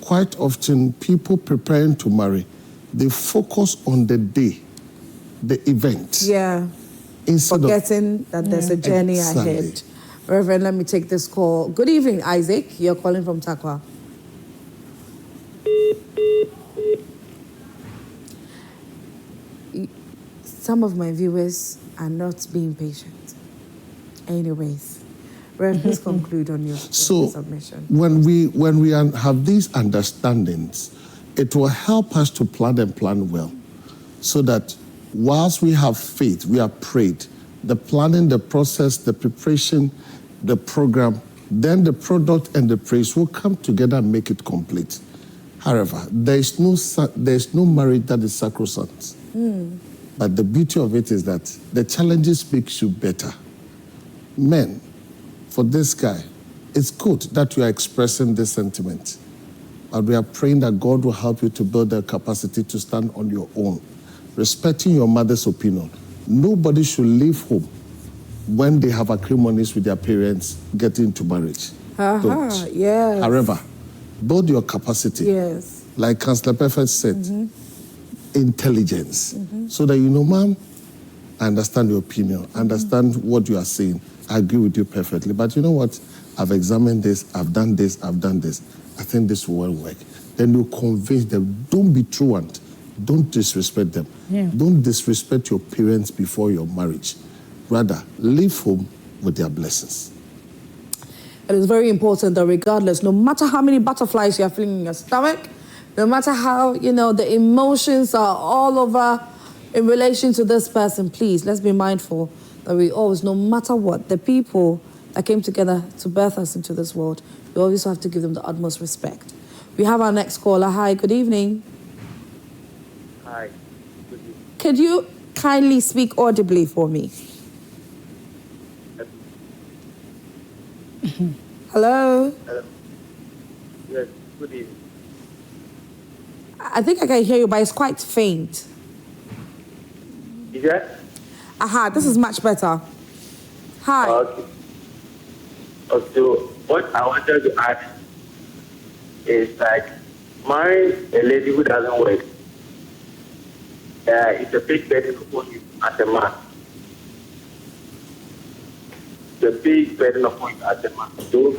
Quite often, people preparing to marry, they focus on the day, the event. Yeah. Forgetting that there's a journey ahead. Reverend, let me take this call. Good evening, Isaac. You're calling from Takwa. Some of my viewers are not being patient. Anyways, Reverend, please conclude on your submission. When we have these understandings, it will help us to plan and plan well, so that whilst we have faith, we have prayed, the planning, the process, the preparation, the program, then the product and the praise will come together and make it complete. However, there is no marriage that is sacrosanct. But the beauty of it is that the challenges make you better. Men, for this guy, it's good that you are expressing this sentiment. But we are praying that God will help you to build the capacity to stand on your own, respecting your mother's opinion. Nobody should leave home when they have acrimonies with their parents getting into marriage. Don't. Yes. However, build your capacity. Yes. Like Councillor Perfect said, intelligence. So that you know, Mom, I understand your opinion. I understand what you are saying. I agree with you perfectly. But you know what? I've examined this. I've done this. I've done this. I think this will work. Then you convince them. Don't be truant. Don't disrespect them. Don't disrespect your parents before your marriage. Rather, leave home with their blessings. It is very important that regardless, no matter how many butterflies you are feeling in your stomach, no matter how, the emotions are all over in relation to this person, please, let's be mindful that we always, no matter what, the people that came together to birth us into this world, we always have to give them the utmost respect. We have our next caller. Hi, good evening. Hi, good evening. Could you kindly speak audibly for me? Hello? Hello. Yes, good evening. I think I can hear you, but it's quite faint. Is that? Aha, this is much better. Hi. Okay. So what I wanted to ask is like, marrying a lady who doesn't work, it's a big burden upon you as a man. It's a big burden upon you as a man. So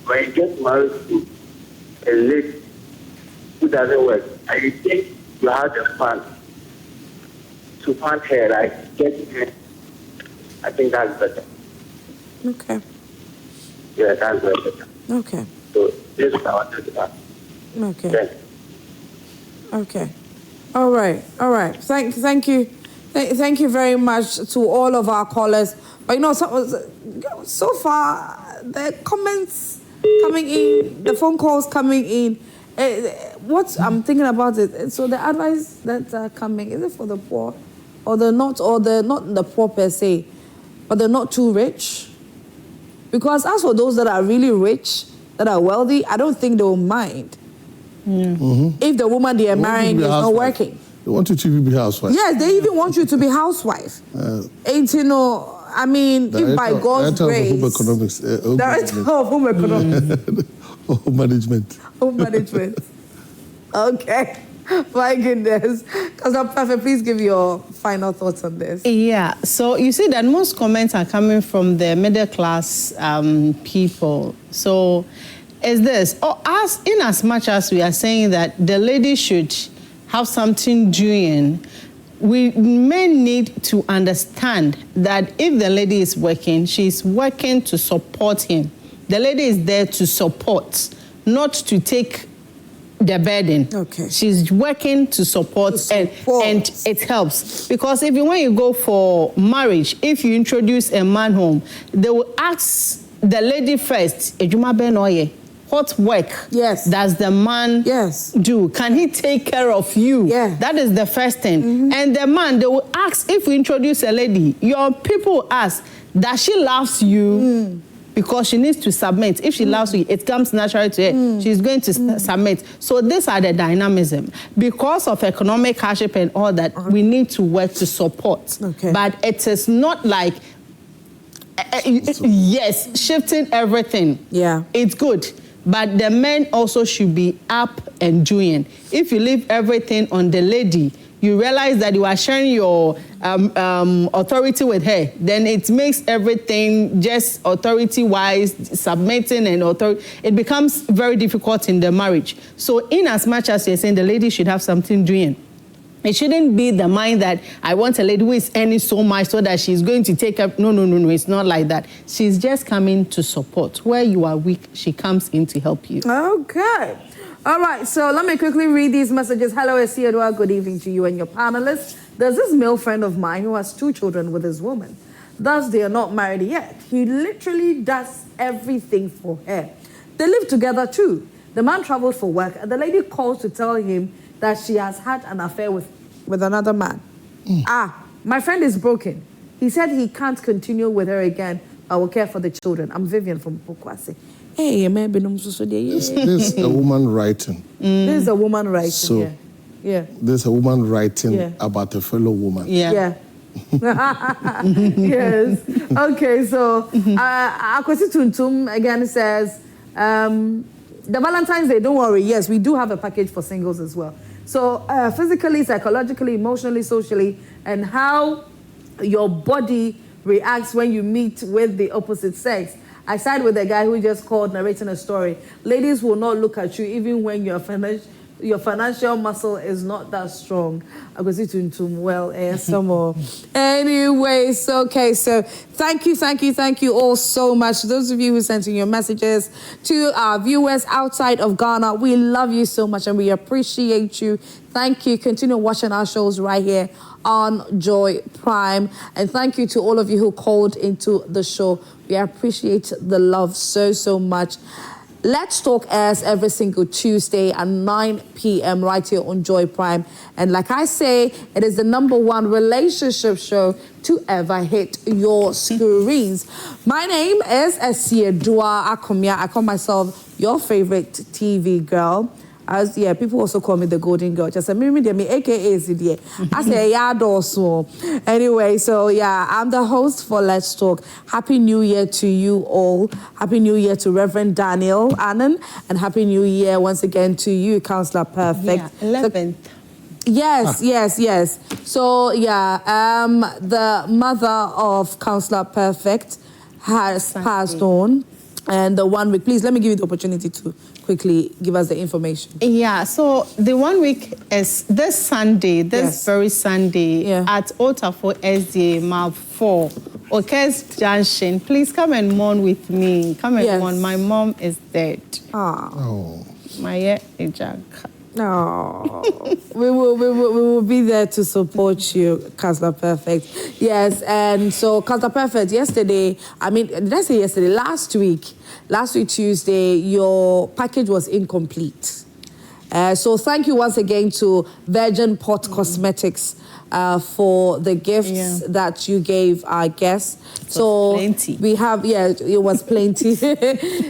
when you get married to a lady who doesn't work, and you think you have the funds to fund her, like getting her, I think that's better. Okay. Yeah, that's very better. Okay. So this is what I wanted to ask. Okay. Thank you. Okay. All right. All right. Thank you. Thank you very much to all of our callers. But you know, so far, the comments coming in, the phone calls coming in, what I'm thinking about it, so the advice that are coming, is it for the poor or not the poor per se, but they're not too rich? Because as for those that are really rich, that are wealthy, I don't think they will mind. If the woman they are marrying is not working. They want you to be housewife. Yes, they even want you to be housewife. You know, I mean, if by God's grace... Director of Home Economics. Home Management. Home Management. Okay. My goodness. Councillor Perfect, please give your final thoughts on this. Yeah, so you see that most comments are coming from the middle class people. So is this, in as much as we are saying that the lady should have something doing, we men need to understand that if the lady is working, she's working to support him. The lady is there to support, not to take the burden. Okay. She's working to support. And it helps. Because even when you go for marriage, if you introduce a man home, they will ask the lady first, Ejuma Ben Oye, what work does the man do? Can he take care of you? Yeah. That is the first thing. And the man, they will ask, if we introduce a lady, your people ask, does she love you? Because she needs to submit. If she loves you, it comes naturally to her. She's going to submit. So these are the dynamism. Because of economic hardship and all that, we need to work to support. Okay. But it is not like, yes, shifting everything. Yeah. It's good. But the men also should be up and doing. If you leave everything on the lady, you realize that you are sharing your authority with her, then it makes everything just authority-wise, submitting and authority. It becomes very difficult in the marriage. So in as much as you're saying the lady should have something doing, it shouldn't be the mind that I want a lady who is earning so much so that she's going to take up. No, it's not like that. She's just coming to support. Where you are weak, she comes in to help you. Okay. All right, so let me quickly read these messages. Hello, Essie Edouard. Good evening to you and your panelists. There's this male friend of mine who has 2 children with his woman. Thus, they are not married yet. He literally does everything for her. They live together too. The man traveled for work, and the lady called to tell him that she has had an affair with another man. My friend is broken. He said he can't continue with her again. I will care for the children. I'm Vivian from Pokwase. Hey, maybe this is a woman writing. This is a woman writing. So, yeah. There's a woman writing about a fellow woman. Yeah. Yes. Okay, so Akwesi Tuntum again says, the Valentine's Day, don't worry. Yes, we do have a package for singles as well. So physically, psychologically, emotionally, socially, and how your body reacts when you meet with the opposite sex. I side with the guy who just called narrating a story. Ladies will not look at you even when your financial muscle is not that strong. I go see well, some more. Anyways, okay, so thank you all so much. Those of you who sent in your messages, to our viewers outside of Ghana, we love you so much and we appreciate you. Thank you. Continue watching our shows right here on Joy Prime. And thank you to all of you who called into the show. We appreciate the love so much. Let's Talk airs every single Tuesday at 9 p.m. right here on Joy Prime. And like I say, it is the #1 relationship show to ever hit your screens. My name is Essie Edouard Akomia. I call myself your favorite TV girl. As people also call me the Golden Girl. Just me AKA Zidia. I say yeah also. Anyway, so I'm the host for Let's Talk. Happy New Year to you all. Happy New Year to Reverend Daniel Annan, and Happy New Year once again to you, Councillor Perfect. 11th. Yes. So the mother of Councillor Perfect has passed on. And the 1 week, please let me give you the opportunity to quickly give us the information. Yeah, so the 1 week is this Sunday, very Sunday, at Otafo SDA Map 4, Okes Junction. Please come and mourn with me. Come and mourn. My mom is dead. Oh. My Ejak. No, we will be there to support you, Counselor Perfect. Yes, and so Counselor Perfect, yesterday, did I say yesterday? Last week Tuesday, your package was incomplete. So thank you once again to Virgin Pot Cosmetics for the gifts that you gave our guests. So plenty. We have, it was plenty.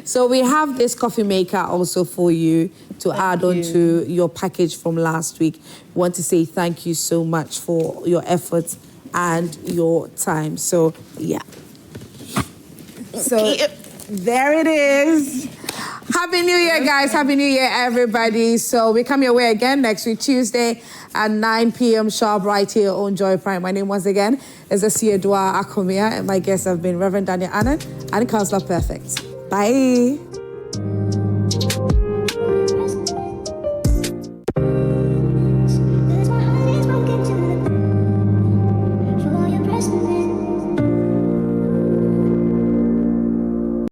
So we have this coffee maker also for you to add on to your package from last week. We want to say thank you so much for your efforts and your time. So, yeah. So, there it is. Happy New Year, guys. Happy New Year, everybody. So we come your way again next week, Tuesday at 9 p.m. sharp right here on Joy Prime. My name once again is Asiedwa Akomia, and my guests have been Reverend Daniel Annan and Counselor Perfect. Bye.